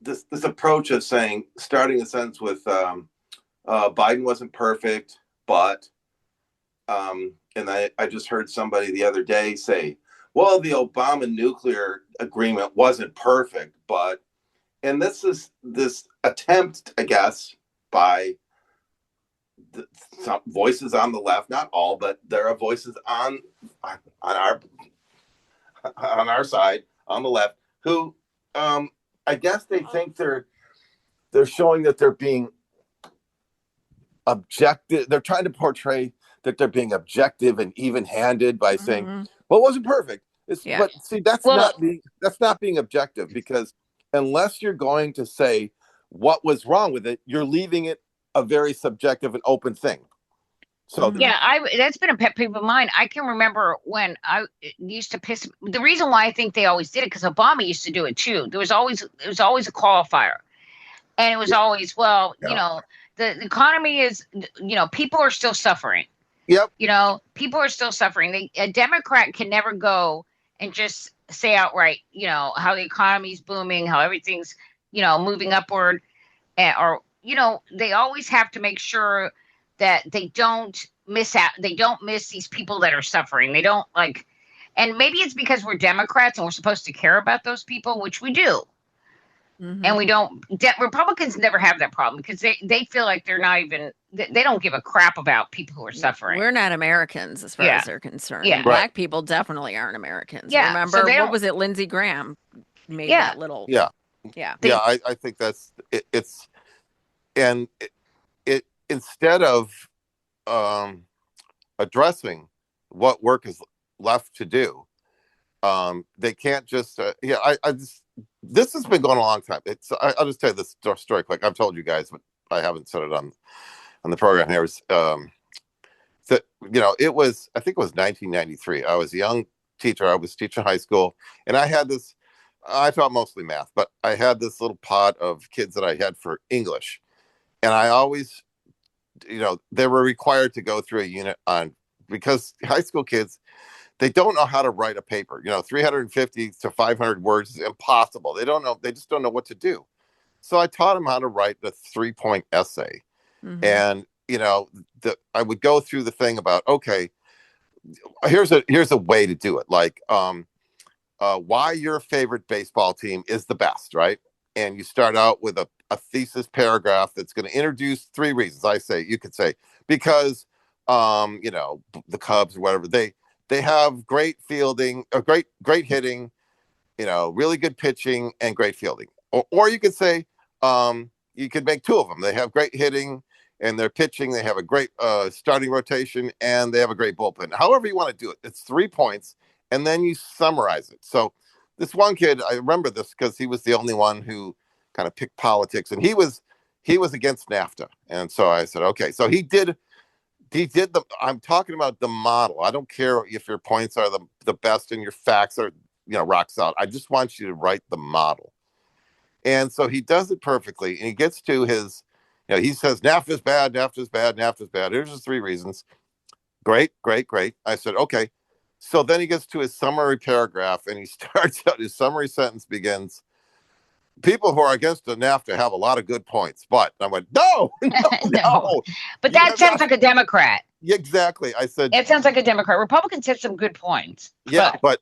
D: this approach of saying, starting a sentence with Biden wasn't perfect, but and I just heard somebody the other day say, well, the Obama nuclear agreement wasn't perfect, but, and this is this attempt, I guess, by some voices on the left, not all, but there are voices on our side, on the left, who I guess they think they're showing that they're being objective. They're trying to portray that they're being objective and even-handed by saying, well, it wasn't perfect. But see, that's not being objective, because unless you're going to say what was wrong with it, you're leaving it a very subjective and open thing. So
B: that's been a pet peeve of mine. I can remember when I used to piss. The reason why I think they always did it, because Obama used to do it too. It was always a qualifier, and it was always, well, you know, the economy is, you know, people are still suffering.
D: Yep.
B: You know, people are still suffering. A Democrat can never go and just say outright, you know, how the economy's booming, how everything's, you know, moving upward, or, you know, they always have to make sure that they don't miss out. They don't miss these people that are suffering. They don't, like, and maybe it's because we're Democrats and we're supposed to care about those people, which we do. And we don't. Republicans never have that problem, because they feel like they're not even. They don't give a crap about people who are suffering.
C: We're not Americans as far as they're concerned.
B: Yeah.
C: And black people definitely aren't Americans.
B: Yeah.
C: Remember, what was it? Lindsey Graham made that little.
D: Yeah. I think that's it. It instead of addressing what work is left to do, they can't just. This has been going a long time. I'll just tell you this story quick. I've told you guys, but I haven't said it on the program here. That, you know, it was, I think it was 1993. I was a young teacher. I was teaching high school, and I had this. I taught mostly math, but I had this little pot of kids that I had for English, and I always, you know, they were required to go through a unit on, because high school kids, they don't know how to write a paper. You know, 350 to 500 words is impossible. They don't know. They just don't know what to do. So I taught them how to write a 3-point essay. And, you know, I would go through the thing about, okay, here's a way to do it. Like, why your favorite baseball team is the best, right? And you start out with a thesis paragraph that's going to introduce 3 reasons. You could say, because, you know, the Cubs or whatever, they have great fielding, or great hitting, you know, really good pitching and great fielding. Or you could say, you could make 2 of them. They have great hitting and their pitching. They have a great starting rotation, and they have a great bullpen. However you want to do it, it's 3 points, and then you summarize it. So this one kid, I remember this because he was the only one who kind of picked politics, and he was against NAFTA. And so I said, okay, so he did I'm talking about the model. I don't care if your points are the best and your facts are, you know, rock solid. I just want you to write the model. And so he does it perfectly. And he gets to his, you know, he says, NAFTA's bad, NAFTA's bad, NAFTA's bad. Here's the 3 reasons. Great. I said, okay. So then he gets to his summary paragraph, and he starts out, his summary sentence begins, people who are against the NAFTA have a lot of good points, but I went, no.
B: But that sounds like a Democrat.
D: Exactly. I said,
B: it sounds like a Democrat. Republicans have some good points.
D: Yeah, but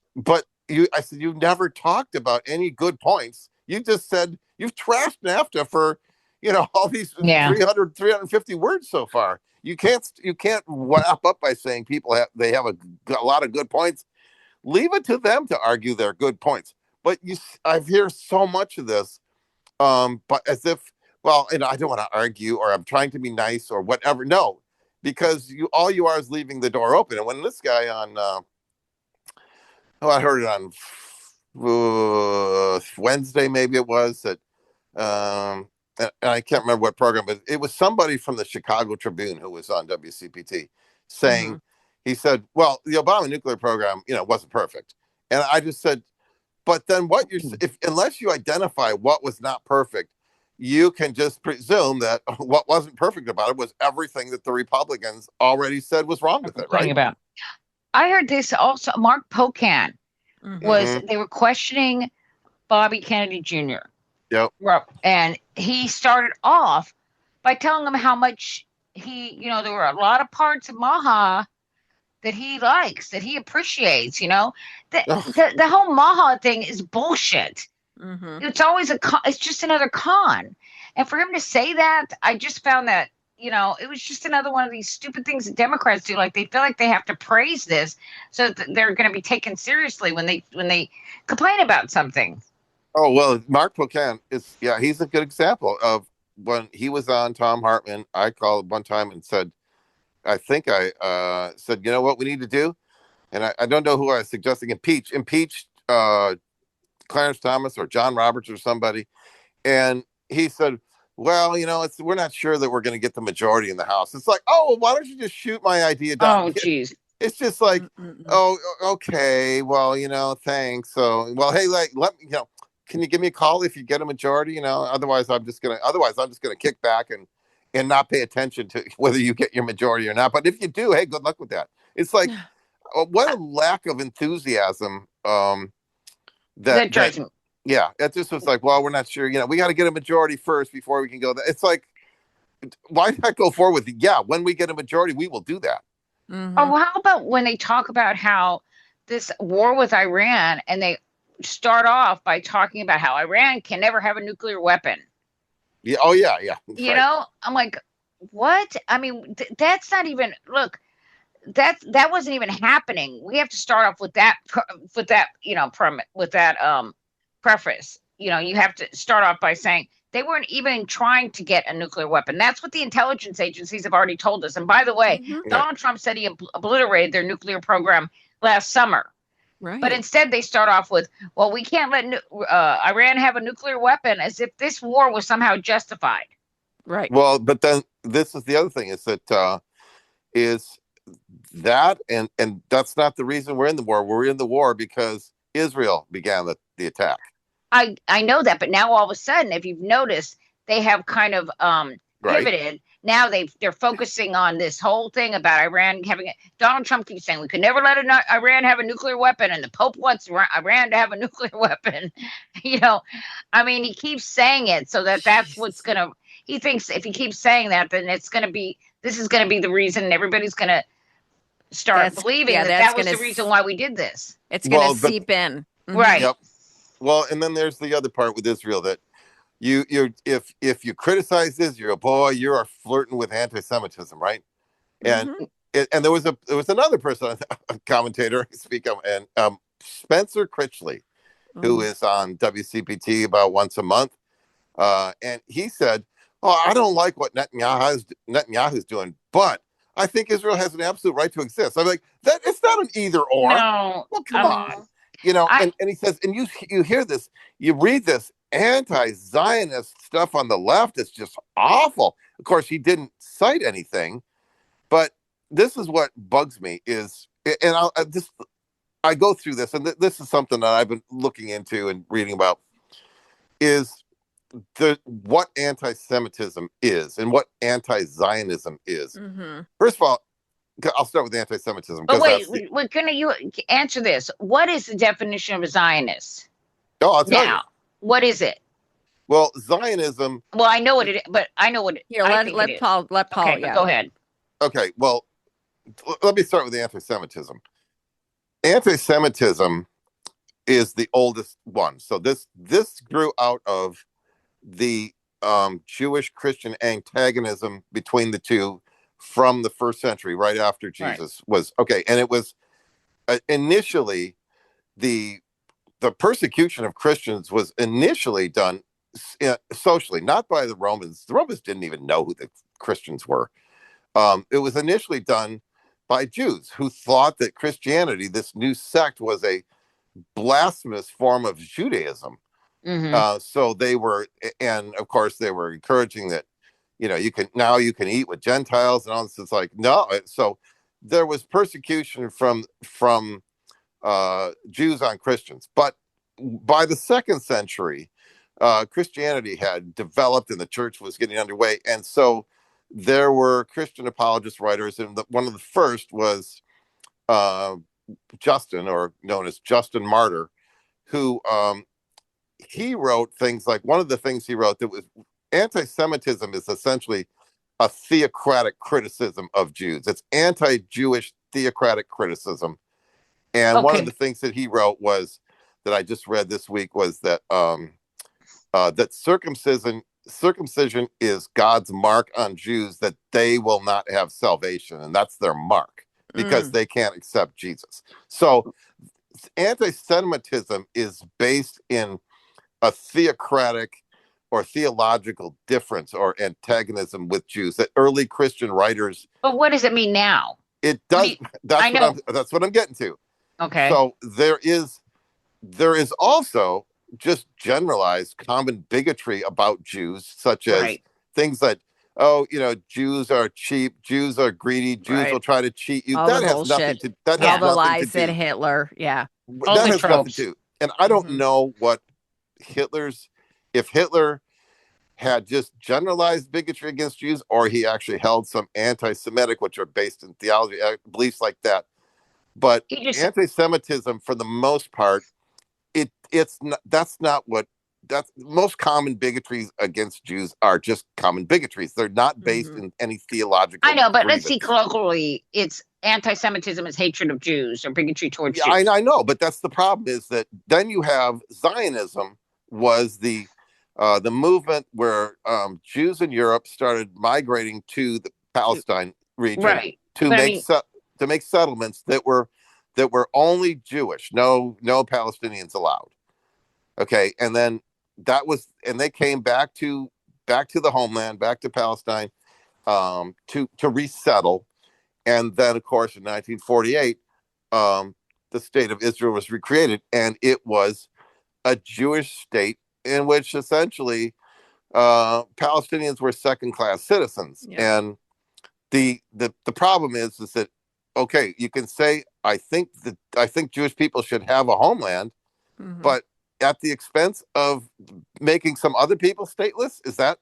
D: I said, you never talked about any good points. You just said you've trashed NAFTA for, you know, all these 350 words so far. You can't wrap up by saying people have a lot of good points. Leave it to them to argue their good points. But I hear so much of this, but as if, well, and I don't want to argue, or I'm trying to be nice or whatever. No, because all you are is leaving the door open. And when this guy on, I heard it on Wednesday, maybe it was, that, and I can't remember what program, but it was somebody from the Chicago Tribune who was on WCPT saying, he said, well, the Obama nuclear program, you know, wasn't perfect. And I just said, but then unless you identify what was not perfect, you can just presume that what wasn't perfect about it was everything that the Republicans already said was wrong with it, right?
B: I heard this also, Mark Pocan, was they were questioning Bobby Kennedy Jr.
D: Yep.
B: And he started off by telling them how much there were a lot of parts of Maha that he likes, that he appreciates, the whole Maha thing is bullshit. It's always it's just another con. And for him to say that, I just found that, it was just another one of these stupid things that Democrats do. Like, they feel like they have to praise this so that they're going to be taken seriously when they complain about something.
D: Oh, well, Mark Pocan he's a good example of when he was on Tom Hartman. I called one time and said, I said, you know what we need to do? And I don't know who I was suggesting. Impeach Clarence Thomas or John Roberts or somebody. And he said, well, we're not sure that we're going to get the majority in the House. It's like, oh, why don't you just shoot my idea down?
B: Oh, geez.
D: It's just like, oh, okay, well, thanks. So, well, hey, let me, can you give me a call if you get a majority? Otherwise I'm just gonna kick back and not pay attention to whether you get your majority or not. But if you do, hey, good luck with that. It's like, what a lack of enthusiasm. That drives me. Yeah, it just was like, well, we're not sure. We got to get a majority first before we can go. It's like, why not go forward with? Yeah, when we get a majority, we will do that.
B: Oh, well, how about when they talk about how this war with Iran, and they start off by talking about how Iran can never have a nuclear weapon.
D: Yeah. Oh, yeah.
B: Right. I'm like, what? I mean, that's not even, look, that wasn't even happening. We have to start off with that preface. You have to start off by saying they weren't even trying to get a nuclear weapon. That's what the intelligence agencies have already told us. And by the way, Donald Trump said he obliterated their nuclear program last summer.
C: Right.
B: But instead, they start off with, well, we can't let Iran have a nuclear weapon, as if this war was somehow justified.
C: Right.
D: Well, but then this is the other thing, is that and that's not the reason we're in the war. We're in the war because Israel began the attack.
B: I know that, but now all of a sudden, if you've noticed, they have kind of pivoted. Right. Now they're focusing on this whole thing about Iran having it. Donald Trump keeps saying we could never let Iran have a nuclear weapon, and the Pope wants Iran to have a nuclear weapon. I mean, he keeps saying it so that's what's gonna. He thinks if he keeps saying that, then this is gonna be the reason everybody's gonna start believing that was the reason why we did this.
C: It's gonna seep in,
B: right?
D: Yep. Well, and then there's the other part with Israel that. If you criticize Israel, boy, you are flirting with anti-Semitism, right? And there was another person, a commentator, Spencer Critchley, who is on WCPT about once a month, and he said, "Oh, I don't like what Netanyahu's doing, but I think Israel has an absolute right to exist." I'm like, that it's not an either or.
B: No,
D: well, come on, and he says, and you hear this, you read this. Anti-Zionist stuff on the left is just awful. Of course, he didn't cite anything, but this is what bugs me is, and I go through this, and this is something that I've been looking into and reading about, is what anti-Semitism is and what anti-Zionism is. First of all, I'll start with anti-Semitism.
B: But wait, can you answer this? What is the definition of a Zionist?
D: Oh, I'll tell you.
B: What is it?
D: Well, Zionism.
B: Well, I know what it is, but I know what it.
C: Here, let Paul.
B: Okay, go ahead.
D: Okay, well, let me start with the anti-Semitism. Anti-Semitism is the oldest one. So this grew out of the Jewish Christian antagonism between the two from the first century, right after Jesus was okay, and it was initially the persecution of Christians was initially done socially, not by the Romans. The Romans didn't even know who the Christians were. It was initially done by Jews who thought that Christianity, this new sect, was a blasphemous form of Judaism. So they were, and of course they were encouraging that, you can eat with Gentiles and all this. It's like, no. So there was persecution from Jews on Christians, but by the second century, Christianity had developed and the church was getting underway, and so there were Christian apologist writers, and one of the first was Justin, or known as Justin Martyr, who he wrote things like, one of the things he wrote that was, anti-Semitism is essentially a theocratic criticism of Jews. It's anti-Jewish theocratic criticism. And one of the things that he wrote was, that I just read this week, was that that circumcision is God's mark on Jews, that they will not have salvation, and that's their mark, because they can't accept Jesus. So anti-Semitism is based in a theocratic or theological difference or antagonism with Jews that early Christian writers.
B: But what does it mean now?
D: It does. That's what I'm getting to.
B: Okay.
D: So there is also just generalized common bigotry about Jews, such as things that, Jews are cheap, Jews are greedy, Jews will try to cheat you.
C: All
D: that
C: the
D: has
C: bullshit.
D: nothing to. That
C: all
D: has
C: the
D: nothing
C: lies
D: to do.
C: that Hitler. Yeah.
D: That has nothing to do. And I don't know what if Hitler had just generalized bigotry against Jews, or he actually held some anti-Semitic, which are based in theology, beliefs like that. But anti-Semitism, for the most part, that's most common bigotries against Jews are just common bigotries. They're not based in any theological.
B: I know, but let's see, colloquially, it's anti-Semitism is hatred of Jews or bigotry towards Jews.
D: I know, but that's the problem, is that then you have Zionism, was the movement where Jews in Europe started migrating to the Palestine region to make settlements that were only Jewish, no Palestinians allowed. Okay, and then they came back to the homeland, back to Palestine, to resettle, and then of course in 1948, the state of Israel was recreated, and it was a Jewish state in which essentially Palestinians were second-class citizens. And the problem is that, okay, you can say, I think Jewish people should have a homeland, but at the expense of making some other people stateless. Is that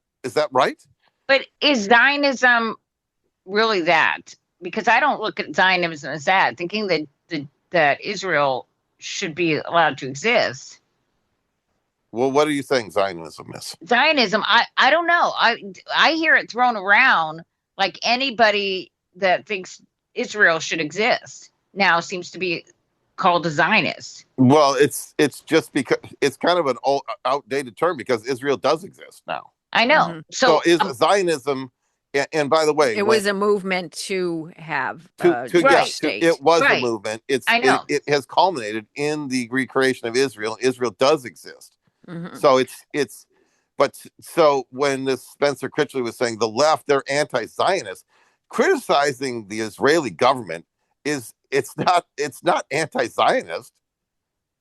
D: right?
B: But is Zionism really that? Because I don't look at Zionism as that, thinking that Israel should be allowed to exist.
D: Well, what are you saying Zionism is?
B: Zionism, I don't know. I hear it thrown around like anybody that thinks Israel should exist now seems to be called a Zionist.
D: Well, it's just because it's kind of an old, outdated term, because Israel does exist now.
B: I know.
D: So is Zionism, and by the way,
C: it was a movement to have state.
D: It was a movement. It has culminated in the recreation of Israel. Israel does exist. So so when this Spencer Critchley was saying the left, they're anti-Zionist, criticizing the Israeli government it's not anti-Zionist.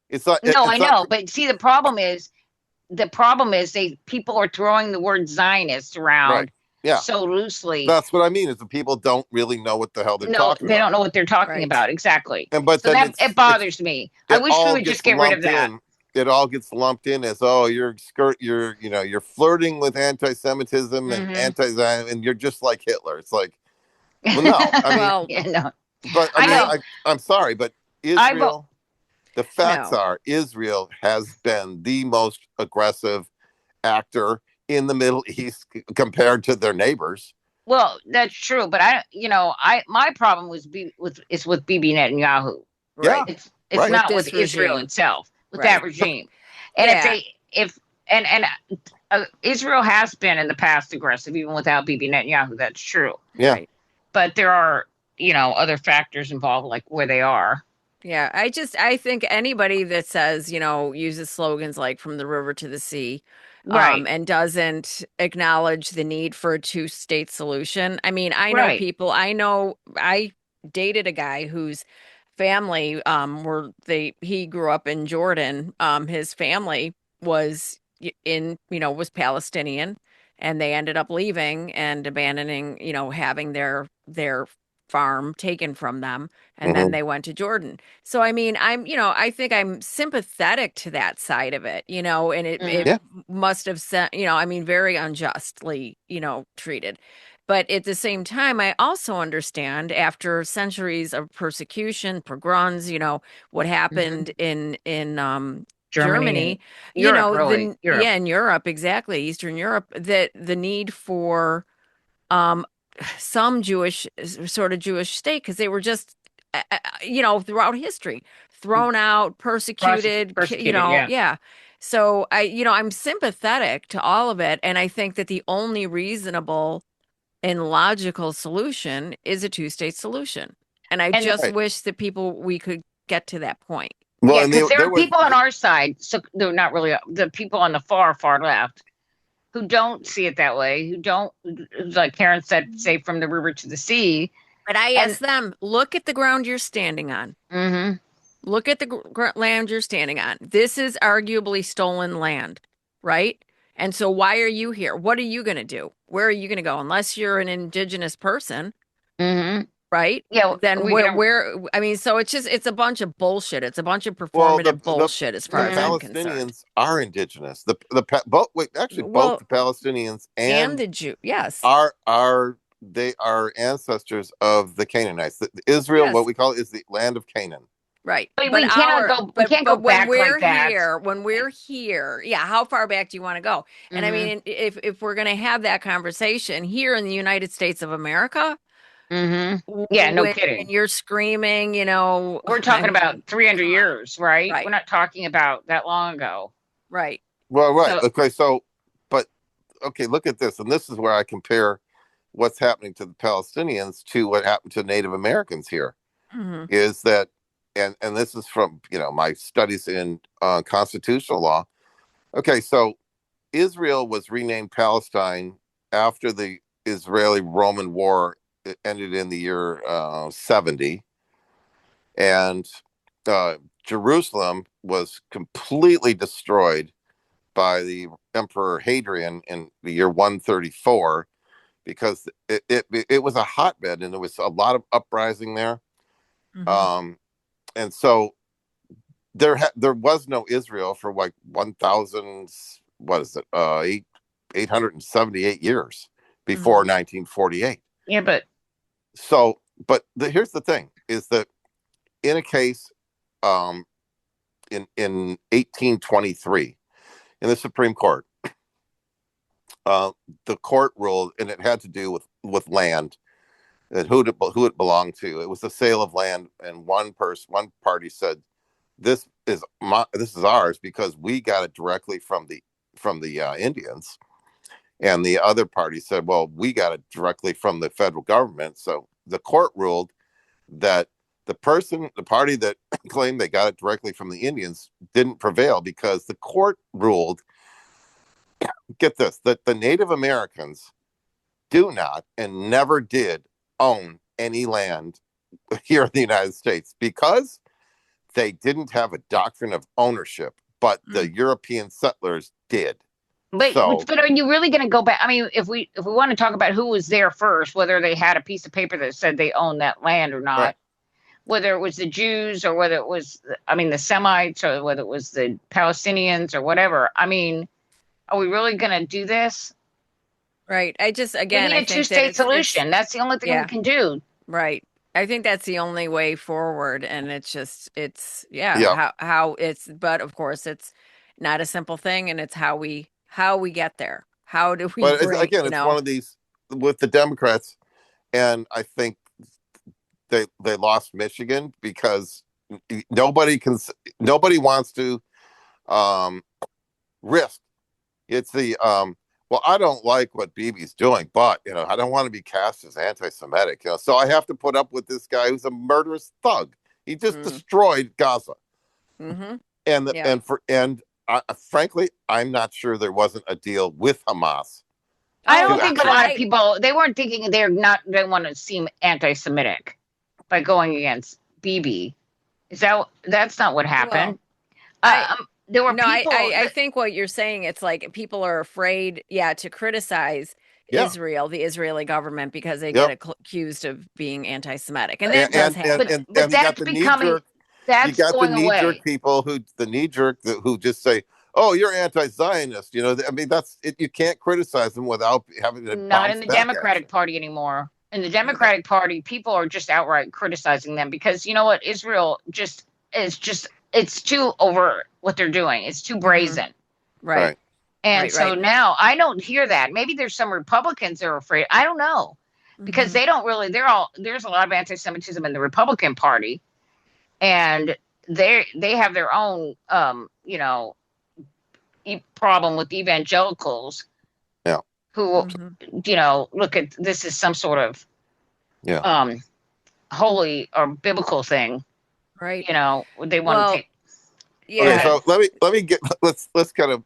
D: It's not.
B: No, I know, but see, the problem is people are throwing the word Zionist around so loosely.
D: That's what I mean, is that people don't really know what the hell they're talking about.
B: They don't know what they're talking about, exactly.
D: But
B: so it bothers me. I wish we would just get rid of that.
D: It all gets lumped in as, you're flirting with anti-Semitism and anti-Zion, and you're just like Hitler. It's like, well, no, I mean,
B: no.
D: But I'm sorry, but Israel. The facts are, Israel has been the most aggressive actor in the Middle East compared to their neighbors.
B: Well, that's true, but my problem is with Bibi Netanyahu. Right?
D: Yeah,
B: it's not with Israel itself, with that regime. And Israel has been in the past aggressive, even without Bibi Netanyahu. That's true.
D: Yeah, right.
B: But there are other factors involved, like where they are.
C: Yeah, I think anybody that says, uses slogans like "from the river to the sea," and doesn't acknowledge the need for a two-state solution. I mean, I know people. I dated a guy whose family he grew up in Jordan. His family was was Palestinian, and they ended up leaving and abandoning, having their farm taken from them, and then they went to Jordan. So I mean, I think I'm sympathetic to that side of it, and it must have sent, very unjustly, treated. But at the same time, I also understand after centuries of persecution, pogroms, what happened in Germany,
B: Europe, really. Europe.
C: in Europe, exactly, Eastern Europe, that the need for some Jewish sort of Jewish state, because they were just, throughout history, thrown out, persecuted,
B: yeah.
C: yeah. So I'm sympathetic to all of it. And I think that the only reasonable and logical solution is a two-state solution. And I just wish that we could get to that point.
D: Well,
B: yeah, because there are people on our side, so they're not really the people on the far left who don't see it that way, who don't, like Karen said, say from the river to the sea.
C: But I ask them, look at the ground you're standing on.
B: Mm-hmm.
C: Look at the land you're standing on. This is arguably stolen land, right? And so why are you here? What are you going to do? Where are you going to go? Unless you're an indigenous person, right?
B: Yeah.
C: Then I mean, so it's a bunch of bullshit. It's a bunch of performative bullshit as far as I'm concerned.
D: The Palestinians are indigenous. Both the Palestinians and
C: the Jew, yes,
D: they are ancestors of the Canaanites. Israel, what we call it, is the land of Canaan.
C: Right.
B: But we can't go back like that.
C: When we're here, how far back do you want to go? And I mean, if we're going to have that conversation here in the United States of America,
B: yeah, no kidding.
C: And you're screaming,
B: we're talking about 300 years, right? We're not talking about that long ago.
C: Right.
D: Well, right. Okay, look at this. And this is where I compare what's happening to the Palestinians to what happened to Native Americans here. Is that, and this is from, my studies in constitutional law. Okay, so Israel was renamed Palestine after the Israeli-Roman War. It ended in the year 70. And Jerusalem was completely destroyed by the Emperor Hadrian in the year 134 because it was a hotbed and there was a lot of uprising there. And so there was no Israel for like 878 years before 1948.
B: Yeah, but
D: here's the thing: is that in a case, in 1823, in the Supreme Court, the court ruled, and it had to do with land and who it belonged to. It was the sale of land, and one party said, "This is ours because we got it directly from the Indians," and the other party said, "Well, we got it directly from the federal government." So the court ruled that the party that claimed they got it directly from the Indians didn't prevail because the court ruled, get this, that the Native Americans do not and never did own any land here in the United States because they didn't have a doctrine of ownership, but the European settlers did.
B: But are you really going to go back? I mean, if we want to talk about who was there first, whether they had a piece of paper that said they owned that land or not, right, whether it was the Jews or whether it was, the Semites or whether it was the Palestinians or whatever. I mean, are we really going to do this?
C: Right. I need
B: a two-state solution. That's the only thing we can do.
C: Right. I think that's the only way forward. And but of course it's not a simple thing. And it's how we get there. How do we,
D: it's one of these with the Democrats. And I think they lost Michigan because nobody wants to risk. It's the, well, I don't like what Bibi's doing, but, I don't want to be cast as anti-Semitic, so I have to put up with this guy who's a murderous thug. He just destroyed Gaza. Frankly, I'm not sure there wasn't a deal with Hamas.
B: I don't think a lot of people, they weren't thinking they want to seem anti-Semitic by going against Bibi. That's not what happened. There were people.
C: I think what you're saying, it's like people are afraid, to criticize Israel, the Israeli government, because they get accused of being anti-Semitic, and that does happen.
B: But that's becoming. That's
D: you got
B: going
D: the knee-jerk
B: away.
D: People who just say, oh, you're anti-Zionist. You know, I mean, that's it. You can't criticize them without having to
B: Not
D: bounce
B: in the
D: back at
B: Democratic
D: you.
B: Party anymore. In the Democratic Party, people are just outright criticizing them because you know what? Israel it's too over what they're doing. It's too brazen.
C: Right.
B: And so now I don't hear that. Maybe there's some Republicans that are afraid. I don't know. Because they don't really, there's a lot of anti-Semitism in the Republican Party. And they have their own, you know, problem with evangelicals.
D: Yeah.
B: Who, you know, look at this as some sort of holy or biblical thing.
C: Right.
B: You know, they want to take.
C: Yeah.
D: Okay, so let me get let's kind of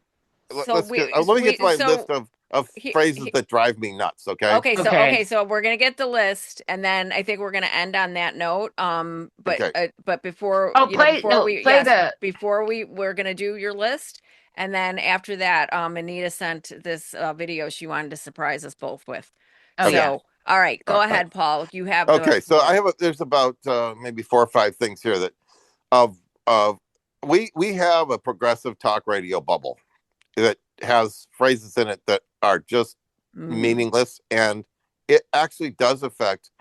D: let me get to my list of phrases that drive me nuts. Okay.
C: So we're gonna get the list, and then I think we're gonna end on that note. But before we're gonna do your list, and then after that, Anita sent this video she wanted to surprise us both with. So all right, go ahead, Paul. You have
D: so I have there's about maybe 4 or 5 things here that we have a progressive talk radio bubble that has phrases in it that are just meaningless, and it actually does affect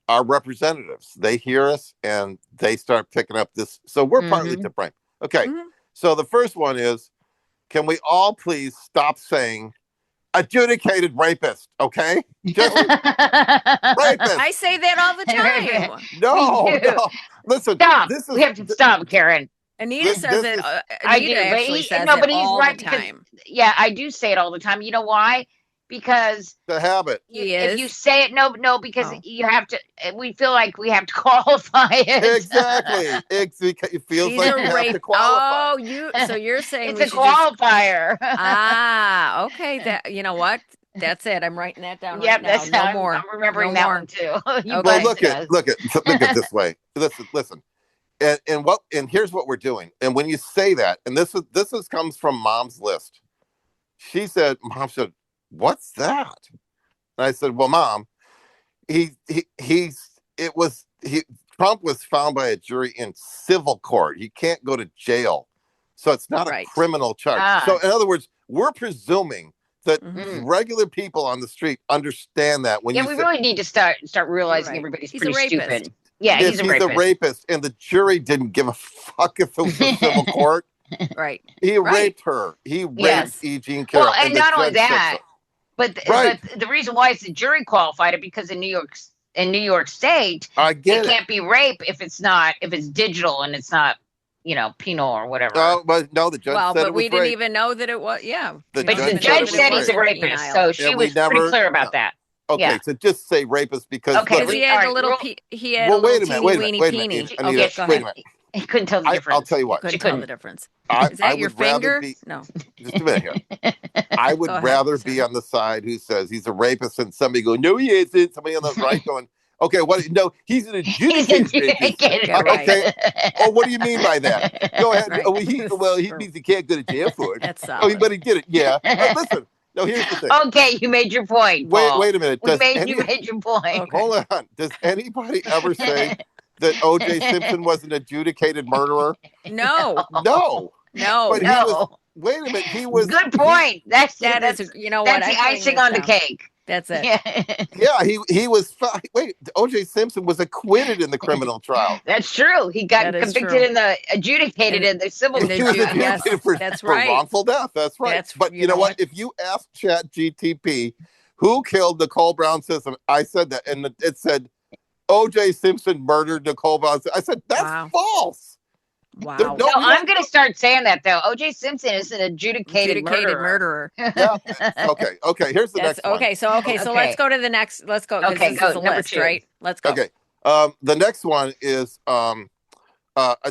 D: our representatives. They hear us and they start picking up this. So we're partly to blame. Okay. So the first one is, can we all please stop saying adjudicated rapist? Okay. Just rapist.
C: I say that all the time.
D: No. Listen,
B: stop. We have to stop, Karen.
C: Anita says it.
B: I do. But he's right because I do say it all the time. You know why? Because
D: the habit.
B: If you say it, because you have to. We feel like we have to qualify it.
D: Exactly. It feels like you have to qualify.
C: So you're saying
B: it's a qualifier.
C: Okay. That, you know what? That's it. I'm writing that down.
B: Yep,
C: right now. No more.
B: I'm remembering that one too.
D: Well, look at this way. Listen. And here's what we're doing. And when you say that, and this comes from Mom's list. Mom said, "What's that?" And I said, "Well, Mom, Trump was found by a jury in civil court. He can't go to jail, so it's not a criminal charge. So in other words, we're presuming that regular people on the street understand that when we
B: really need to start realizing everybody's pretty stupid. Yeah, he's a rapist.
D: And the jury didn't give a fuck if it was a civil court.
C: Right.
D: He raped her. He raped E. Jean Carroll.
B: Well, and not only that, but the reason why it's the jury qualified it because in New York State, it can't be rape if it's digital and it's not, penal or whatever.
D: Oh, but no, the judge said it was
C: but we didn't even know that it was. Yeah.
B: But the judge said he's a rapist, so she was pretty clear about that.
D: Okay, so just say rapist because
C: he had a little
D: wait a minute. Wait a minute.
C: Okay, go ahead.
B: He couldn't tell the difference.
D: I'll tell you what.
C: Couldn't tell the difference. Is that your finger? No.
D: Just a minute here. I would rather be on the side who says he's a rapist than somebody going, no, he isn't. Somebody on the right going, okay, what? No, he's an adjudicated rapist. Okay. Oh, what do you mean by that? Go ahead. Right. He means he can't go to jail for it.
C: That's solid.
D: But he did it. Yeah. Listen. No, here's the thing.
B: Okay, you made your point.
D: Wait a minute.
B: You made your point.
D: Okay. Hold on. Does anybody ever say that O.J. Simpson was an adjudicated murderer?
C: No.
D: But wait a minute. He was.
B: Good point. That's
C: the
B: icing on the cake.
C: That's it.
B: Yeah.
D: He was. Wait, O.J. Simpson was acquitted in the criminal trial.
B: That's true. He got convicted in the adjudicated in the civil trial.
D: He was adjudicated for wrongful death. That's right. But you know what? If you ask ChatGTP who killed Nicole Brown Simpson, I said that, and it said O.J. Simpson murdered Nicole Brown. I said that's false.
C: Wow.
B: I'm going to start saying that though. O.J. Simpson is an adjudicated murderer.
D: Yeah. Okay. Here's the next one.
C: Okay. So let's go to the next. Let's go.
B: Okay. Go
C: number list, 2. Right. Let's go.
D: Okay. The next one is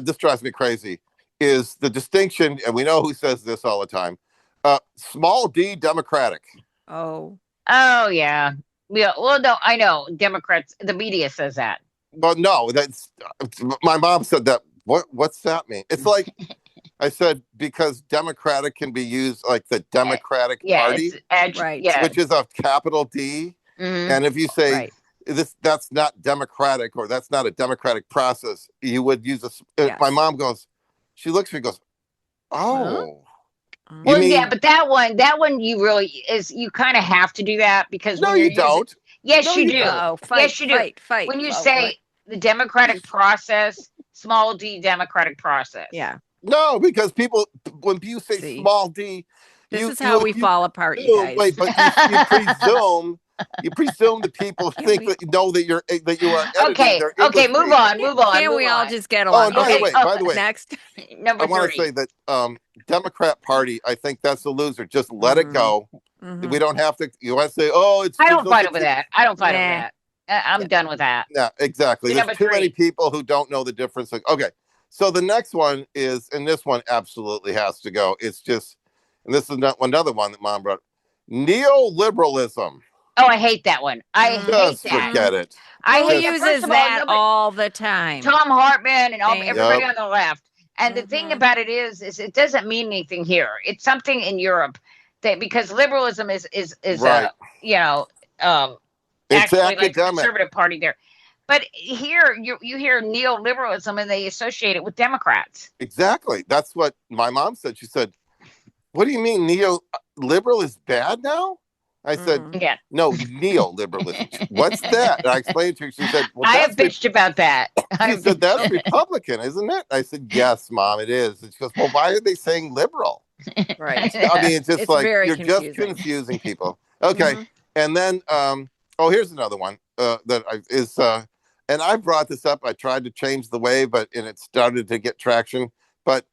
D: this drives me crazy. Is the distinction, and we know who says this all the time. Small D Democratic.
C: Oh
B: yeah. Yeah. Well, no, I know Democrats. The media says that.
D: But no, that's my mom said that. What's that mean? It's like I said, because Democratic can be used like the Democratic Party, which is a capital D. Mm-hmm. And if you say that's not democratic or that's not a democratic process, you would use my mom goes, she looks at me and goes, oh.
B: Well, yeah, but that one, you really you kind of have to do that because
D: No,
B: when you're
D: you don't.
B: yes,
D: No,
B: you
D: you
B: do.
D: don't.
C: Oh,
B: Yes, you do.
C: fight.
B: When you
C: Oh,
B: say
C: what?
B: the democratic process, small d democratic process.
C: Yeah.
D: No, because when you say
C: See,
D: small d,
C: this is how we fall apart, you
D: presume,
C: guys.
D: wait, but you presume that people think that that you are editing their English.
B: Okay, move on.
C: Can we all just get along?
D: Oh, and by the way,
C: next.
B: Number
D: I want
B: 3.
D: to say that Democrat Party, I think that's a loser. Just let it go. We don't have to. You want to say, oh,
B: I don't fight over that. I don't fight over that. I'm done with that.
D: Yeah, exactly. There's too many people who don't know the difference. Okay, so the next one is, and this one absolutely has to go. It's just, and this is another one that Mom brought. Neoliberalism.
B: Oh, I hate that one. I hate that.
D: Forget it.
C: Who uses that all the time?
B: Tom Hartman and everybody on the left. And the thing about it is it doesn't mean anything here. It's something in Europe that because liberalism is
D: right.
B: Actually like the Conservative Party there. But here you hear neoliberalism and they associate it with Democrats.
D: Exactly. That's what my mom said. She said, "What do you mean neoliberal is bad now?" I said, "No, neoliberalism. What's that?" And I explained to her. She said, "Well,
B: I have bitched about that."
D: She said, "That's Republican, isn't it?" I said, "Yes, Mom, it is." And she goes, "Well, why are they saying liberal?"
C: Right.
D: I mean, it's just like you're
C: confusing.
D: just confusing people. Okay, and then here's another one and I brought this up. I tried to change the way, and it started to get traction. But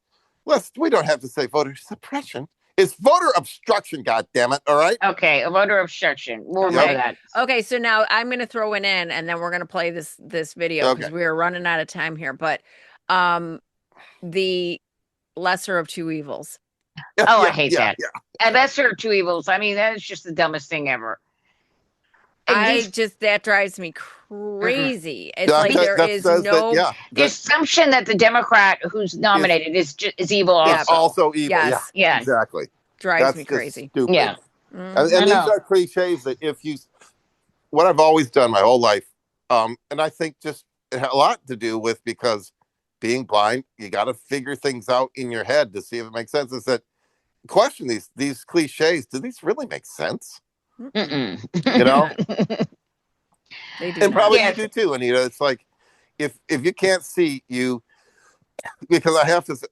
D: we don't have to say voter suppression. It's voter obstruction, goddammit, all right?
B: Okay, a voter obstruction. We'll remember that.
C: Okay, so now I'm going to throw it in, and then we're going to play this video because we are running out of time here. But the lesser of two evils.
B: Oh, I hate that. Yeah. And lesser of two evils. I mean, that is just the dumbest thing ever.
C: That drives me crazy. It's like there is no
B: the assumption that the Democrat who's nominated is evil.
D: Also evil.
C: Yes.
D: Yeah, exactly.
C: Drives me crazy.
D: Stupid.
B: Yeah.
D: And these are cliches that what I've always done my whole life, and I think just it had a lot to do with because being blind, you got to figure things out in your head to see if it makes sense. Is that question these cliches? Do these really make sense?
B: Mm-mm.
D: You know,
C: they do,
D: and probably you do too, Anita. It's like if you can't see because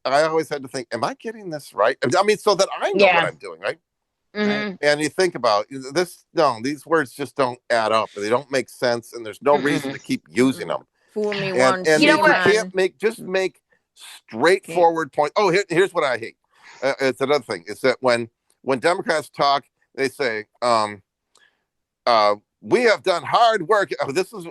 D: I always had to think, am I getting this right? I mean, so that I know what I'm doing, right?
B: Mm-hmm.
D: And you think about this. No, these words just don't add up. They don't make sense, and there's no reason to keep using them.
C: Fool me once.
D: And you can't make straightforward points. Oh, here's what I hate. It's another thing. It's that when Democrats talk, they say, "We have done hard work." Oh, this is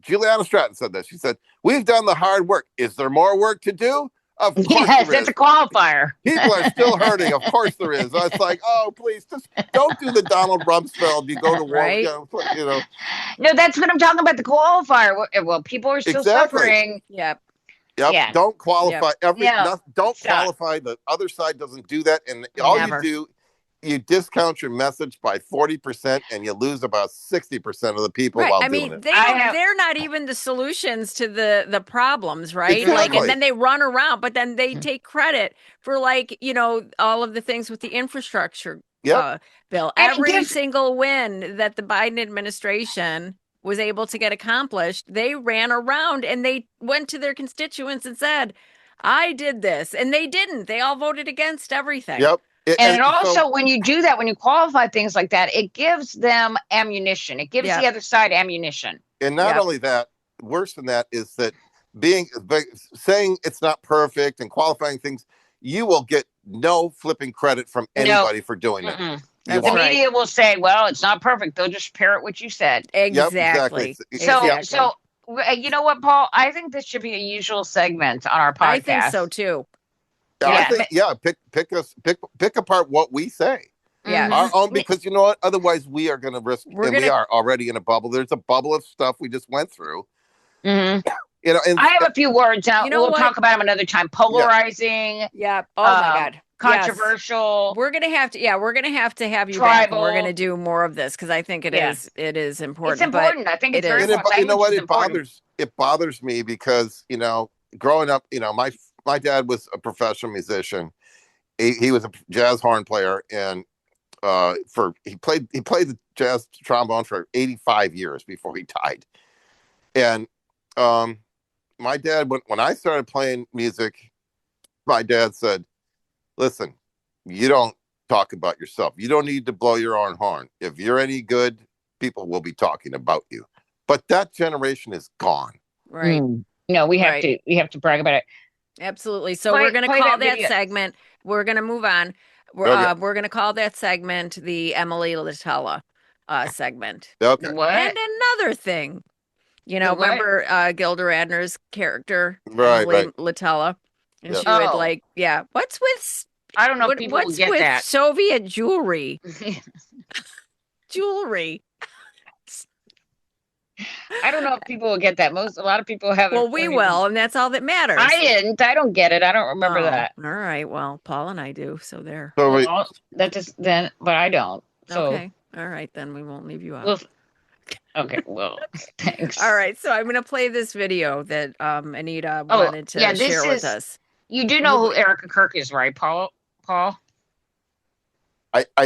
D: Juliana Stratton said this. She said, "We've done the hard work. Is there more work to do?" Of course
B: yes, that's a qualifier.
D: People are still hurting. Of course there is. I was like, oh, please, just don't do the Donald Rumsfeld. You go to war,
C: right?
D: you know.
B: No, that's what I'm talking about. The qualifier. Well, people are still suffering.
C: Yep.
B: Yeah.
D: Don't qualify don't qualify. The other side doesn't do that, and all you do, you discount your message by 40%, and you lose about 60% of the people while doing it.
C: They're not even the solutions to the problems, right?
D: Exactly.
C: Like, and then they run around, but then they take credit for all of the things with the infrastructure bill. Every single win that the Biden administration was able to get accomplished, they ran around and they went to their constituents and said, "I did this," and they didn't. They all voted against everything.
D: Yep.
B: And also, when you do that, when you qualify things like that, it gives them ammunition. It gives the other side ammunition.
D: And not only that, worse than that is that saying it's not perfect and qualifying things, you will get no flipping credit from anybody for doing it.
B: The media will say, "Well, it's not perfect. They'll just parrot what you said."
C: Exactly.
B: So you know what, Paul? I think this should be a usual segment on our podcast. I
C: think so too.
D: I think, pick apart what we say.
C: Yeah.
D: Our own, because you know what? Otherwise, we are going to risk, we are already in a bubble. There's a bubble of stuff we just went through.
B: Mm-hmm.
D: And
B: I have a few words. We'll talk about them another time. Polarizing.
C: Yeah. Oh my God.
B: Controversial.
C: Yes. We're gonna have to have you back. And we're gonna do more of this because I think it is important.
B: It's important. I think it's very important.
D: You know what? It bothers me because growing up, my dad was a professional musician, he was a jazz horn player, and he played the jazz trombone for 85 years before he died. And my dad, when I started playing music, my dad said, listen, you don't talk about yourself. You don't need to blow your own horn. If you're any good, people will be talking about you. But that generation is gone.
C: Right.
B: No, we have to brag about it.
C: Absolutely. So we're going to call that segment. We're going to move on. We're going to call that segment the Emily Litella segment.
D: Okay.
B: What?
C: And another thing, remember Gilda Radner's character,
D: right?
C: Litella, and she would what's with?
B: I don't know if people
C: what's
B: get
C: with
B: that
C: Soviet jewelry. Jewelry.
B: I don't know if people will get that. A lot of people haven't.
C: Well, we will, and that's all that matters.
B: I didn't. I don't get it. I don't remember that.
C: All right. Well, Paul and I do. So there.
B: But I don't. So.
C: Okay. All right. Then we won't leave you out.
B: Okay. Well, thanks.
C: All right. So I'm going to play this video that Anita wanted to share with us.
B: You do know who Erica Kirk is, right, Paul?
D: I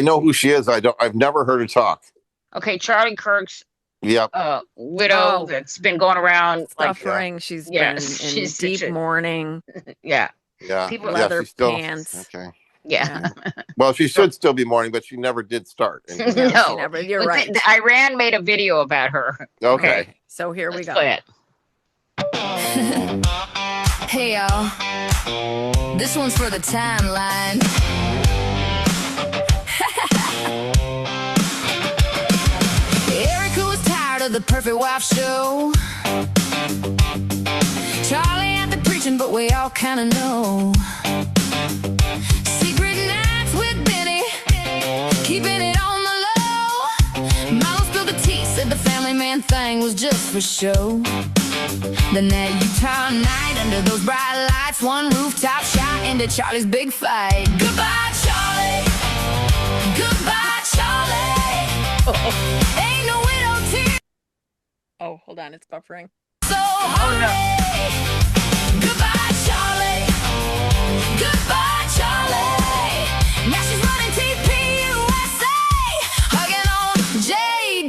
D: know who she is. I've never heard her talk.
B: Okay, Charlie Kirk's widow that's been going around
C: suffering. She's been in deep mourning.
B: Yeah.
C: Leather pants.
D: Okay.
B: Yeah.
D: Well, she should still be mourning, but she never did start.
C: No, she never. You're right.
B: Iran made a video about her.
D: Okay.
C: So here we go.
B: Play it.
H: Hey y'all, this one's for the timeline. Erica was tired of the Perfect Wife show. Charlie had the preaching, but we all kinda know. Secret nights with Benny, keeping it on the low. Mama spilled the tea, said the family man thing was just for show. Then that Utah night under those bright lights, one rooftop shot into Charlie's big fight. Goodbye, Charlie. Goodbye, Charlie. Ain't no widow tear.
C: Oh, hold on, it's buffering.
H: So goodbye, Charlie. Goodbye, Charlie. Now she's running TP USA, hugging on JD.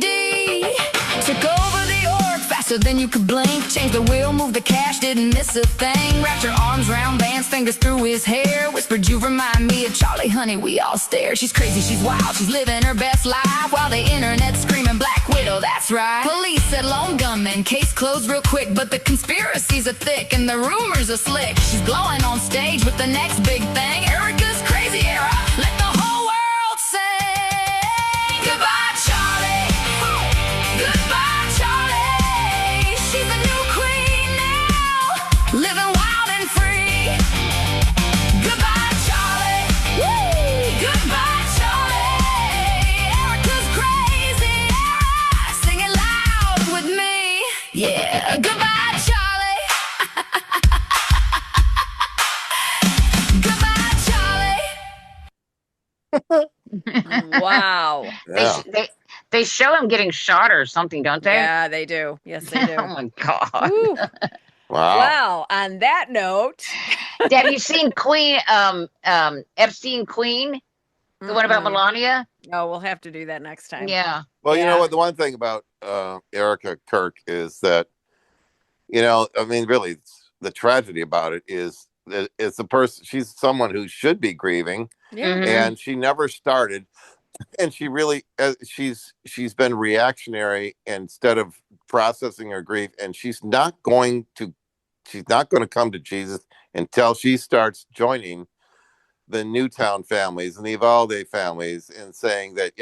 H: Took over the org faster than you could blink. Changed the wheel, moved the cash, didn't miss a thing. Wrapped her arms around Vance, fingers through his hair. Whispered, you remind me of Charlie, honey, we all stare. She's crazy, she's wild, she's living her best life, while the internet's screaming Black Widow, that's right. Police said lone gunman, case closed real quick. But the conspiracies are thick and the rumors are slick. She's glowing on stage with the next big thing. Erica's crazy era, let the whole world sing. Goodbye, Charlie. Goodbye, Charlie. She's the new queen now, living wild and free. Goodbye, Charlie. Woo! Goodbye, Charlie. Erica's crazy era, sing it loud with me. Yeah, goodbye, Charlie. Goodbye, Charlie.
C: Wow.
D: Yeah.
B: They show him getting shot or something, don't they?
C: Yeah, they do. Yes, they do.
B: Oh my God.
C: Woo.
D: Wow.
C: Well, on that note,
B: Have you seen Queen Epstein Queen? The one about Melania?
C: No, we'll have to do that next time.
B: Yeah.
D: Well, you know what? The one thing about Erica Kirk is that, I mean, really, the tragedy about it is that it's a person. She's someone who should be grieving, and she never started. And she really, she's been reactionary instead of processing her grief, and she's not going to come to Jesus until she starts joining the Newtown families and the Uvalde families and saying that,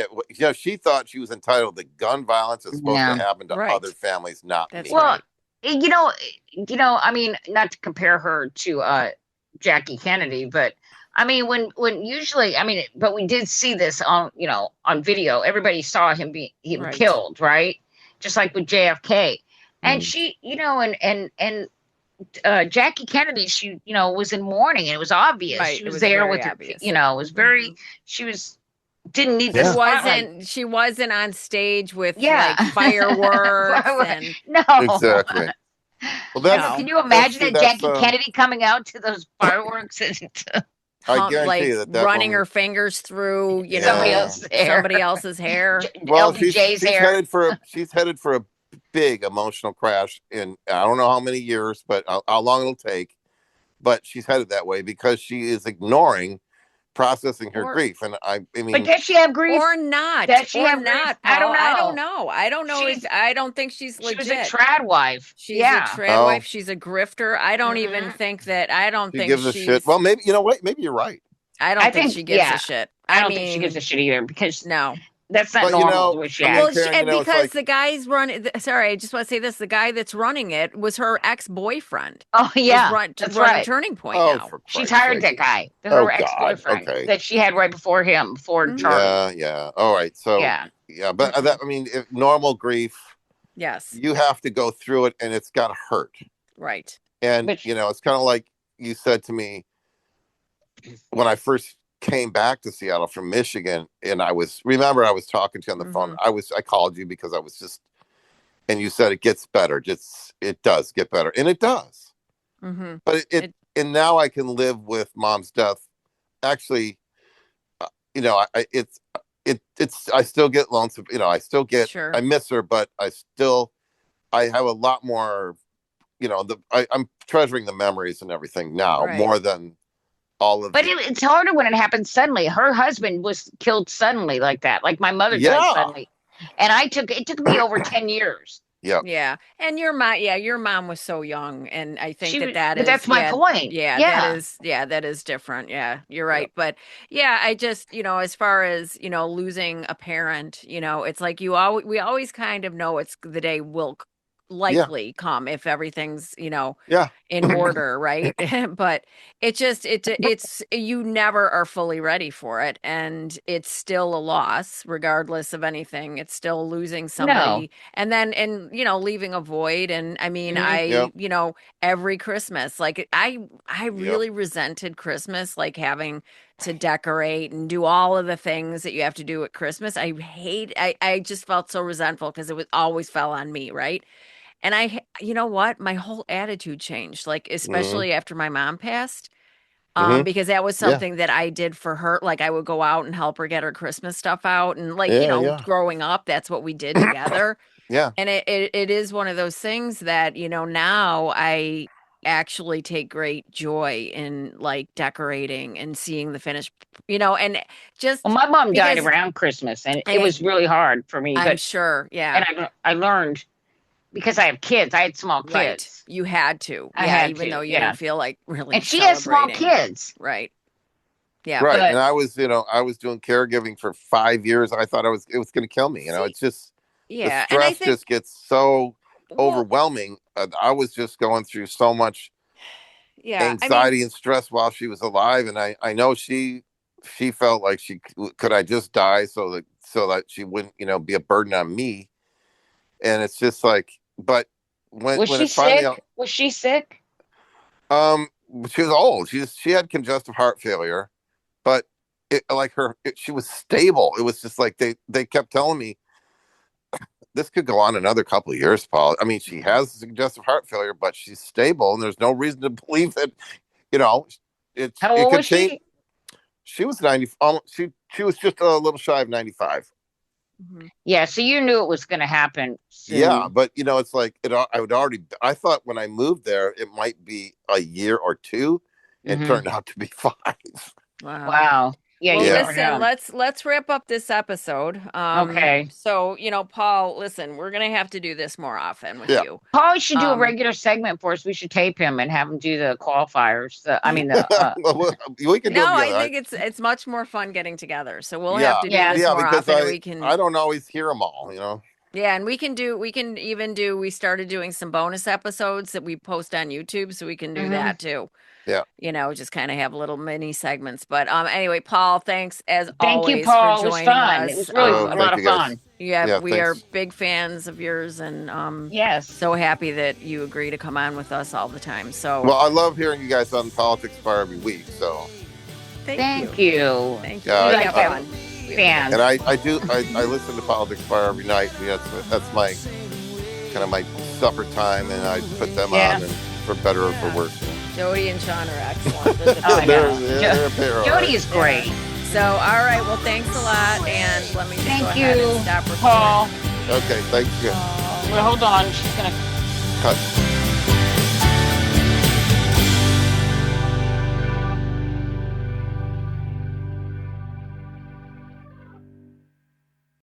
D: she thought she was entitled to gun violence is supposed to happen to other families, not
C: That's
D: me.
B: Well, I mean, not to compare her to Jackie Kennedy, but I mean, when usually, but we did see this on video. Everybody saw him be killed, right? Just like with JFK, and she, and Jackie Kennedy, she, was in mourning, and it was obvious.
C: Right.
B: She was there with her, it was very. She didn't need this.
C: She wasn't on stage with like fireworks and
B: no.
D: Exactly. Well,
B: can you imagine Jackie Kennedy coming out to those fireworks?
D: guarantee
C: like
D: that
C: running
D: woman,
C: her fingers through, you
B: Somebody
C: know,
B: else's hair.
C: somebody else's hair.
D: well,
B: LBJ's hair.
D: she's headed for a big emotional crash in I don't know how many years, but how long it'll take. But she's headed that way because she is ignoring processing her grief. And I mean,
B: but does she have grief
C: or not?
B: Does she
C: or
B: have
C: not?
B: grief?
C: Paul?
B: I don't know.
C: I don't know. I don't think she's legit.
B: She was a trad wife.
C: She's a trad wife. She's a grifter. I don't even think that. I don't think
D: gives a shit. Well, maybe you know what? Maybe you're right.
C: I don't think she gives a shit.
B: I don't think she gives a shit either because
C: no.
B: That's not normal.
C: Because the guy's running. Sorry, I just want to say this: the guy that's running it was her ex-boyfriend.
B: Oh yeah,
C: that's right. Turning Point now.
B: She's hired that guy, her ex-boyfriend that she had right before him, before Charlie.
D: Yeah. All right. So yeah, but I mean, if normal grief,
C: yes,
D: you have to go through it, and it's got to hurt,
C: right?
D: And it's kind of like you said to me when I first came back to Seattle from Michigan, and I was talking to you on the phone. I called you because I was just, and you said it gets better. It does get better, and it does. But and now I can live with Mom's death. Actually, I still get lonesome. I still get. Sure. I miss her, but I have a lot more. I'm treasuring the memories and everything now more than.
B: But it's harder when it happens suddenly. Her husband was killed suddenly like that. Like my mother died suddenly. And it took me over 10 years.
D: Yeah.
C: Yeah. And your mom was so young. And I think
B: that's my point.
C: Yeah. That is different. Yeah. You're right. Yeah. But yeah, I just, as far as, losing a parent, it's like we always kind of know it's the day will likely come if everything's in order, right? But it's you never are fully ready for it, and it's still a loss regardless of anything. It's still losing somebody and leaving a void. And I mean every Christmas, like I really resented Christmas, like having to decorate and do all of the things that you have to do at Christmas. I just felt so resentful because it always fell on me, right? And you know what? My whole attitude changed, like, especially after my mom passed, because that was something that I did for her. Like, I would go out and help her get her Christmas stuff out. And growing up, that's what we did together.
D: Yeah.
C: And it is one of those things that, now I actually take great joy in like decorating and seeing the finished, and just.
B: Well, my mom died around Christmas, and it was really hard for me.
C: I'm sure. Yeah.
B: And I learned. Because I have kids. I had small kids.
C: Right. You had to. Even though you didn't feel like really
B: And she has small kids.
C: Right. Yeah.
D: Right. And I was doing caregiving for 5 years. I thought it was going to kill me. It's just, the stress just gets so overwhelming. I was just going through so much anxiety and stress while she was alive. And I know she felt like could I just die so that she wouldn't, be a burden on me. And it's just like, but when
B: she sick? Was she sick?
D: She was old. She had congestive heart failure, but she was stable. It was just like they kept telling me this could go on another couple of years, Paul. I mean, she has congestive heart failure, but she's stable, and there's no reason to believe that.
B: How old was she?
D: She was 90. She was just a little shy of 95.
B: Yeah, so you knew it was going to happen soon.
D: Yeah, but it's like I thought when I moved there it might be a year or two, and turned out to be 5.
B: Wow. Yeah,
C: well, listen, let's wrap up this episode.
B: Okay.
C: So, Paul, listen, we're going to have to do this more often with you.
B: Paul should do a regular segment for us. We should tape him and have him do the qualifiers.
D: We can do it.
C: I think it's much more fun getting together. So we'll have to do this more often.
D: I don't always hear them all,
C: Yeah, and we started doing some bonus episodes that we post on YouTube, so we can do that too.
D: Yeah.
C: Just kind of have little mini segments. But anyway, Paul, thanks always.
B: Thank you, Paul.
C: For joining
B: us.
C: It
B: was really a lot of fun.
C: Yeah, we are big fans of yours, and so happy that you agree to come on with us all the time. So
D: well, I love hearing you guys on Politics Bar every week. So
B: thank you.
C: Thank you.
B: Yeah, fans.
D: And I listen to Politics Bar every night. That's my kind of my supper time, and I put them on, and for better or for worse.
C: Jody and Sean are excellent.
D: They're a pair,
B: Jody is great.
C: So, all right. Well, thanks a lot. And let me just
B: Thank
C: go ahead
B: you,
C: and stop recording.
B: Paul.
D: Okay, thank you.
B: Well, hold on. She's going to
D: Cut.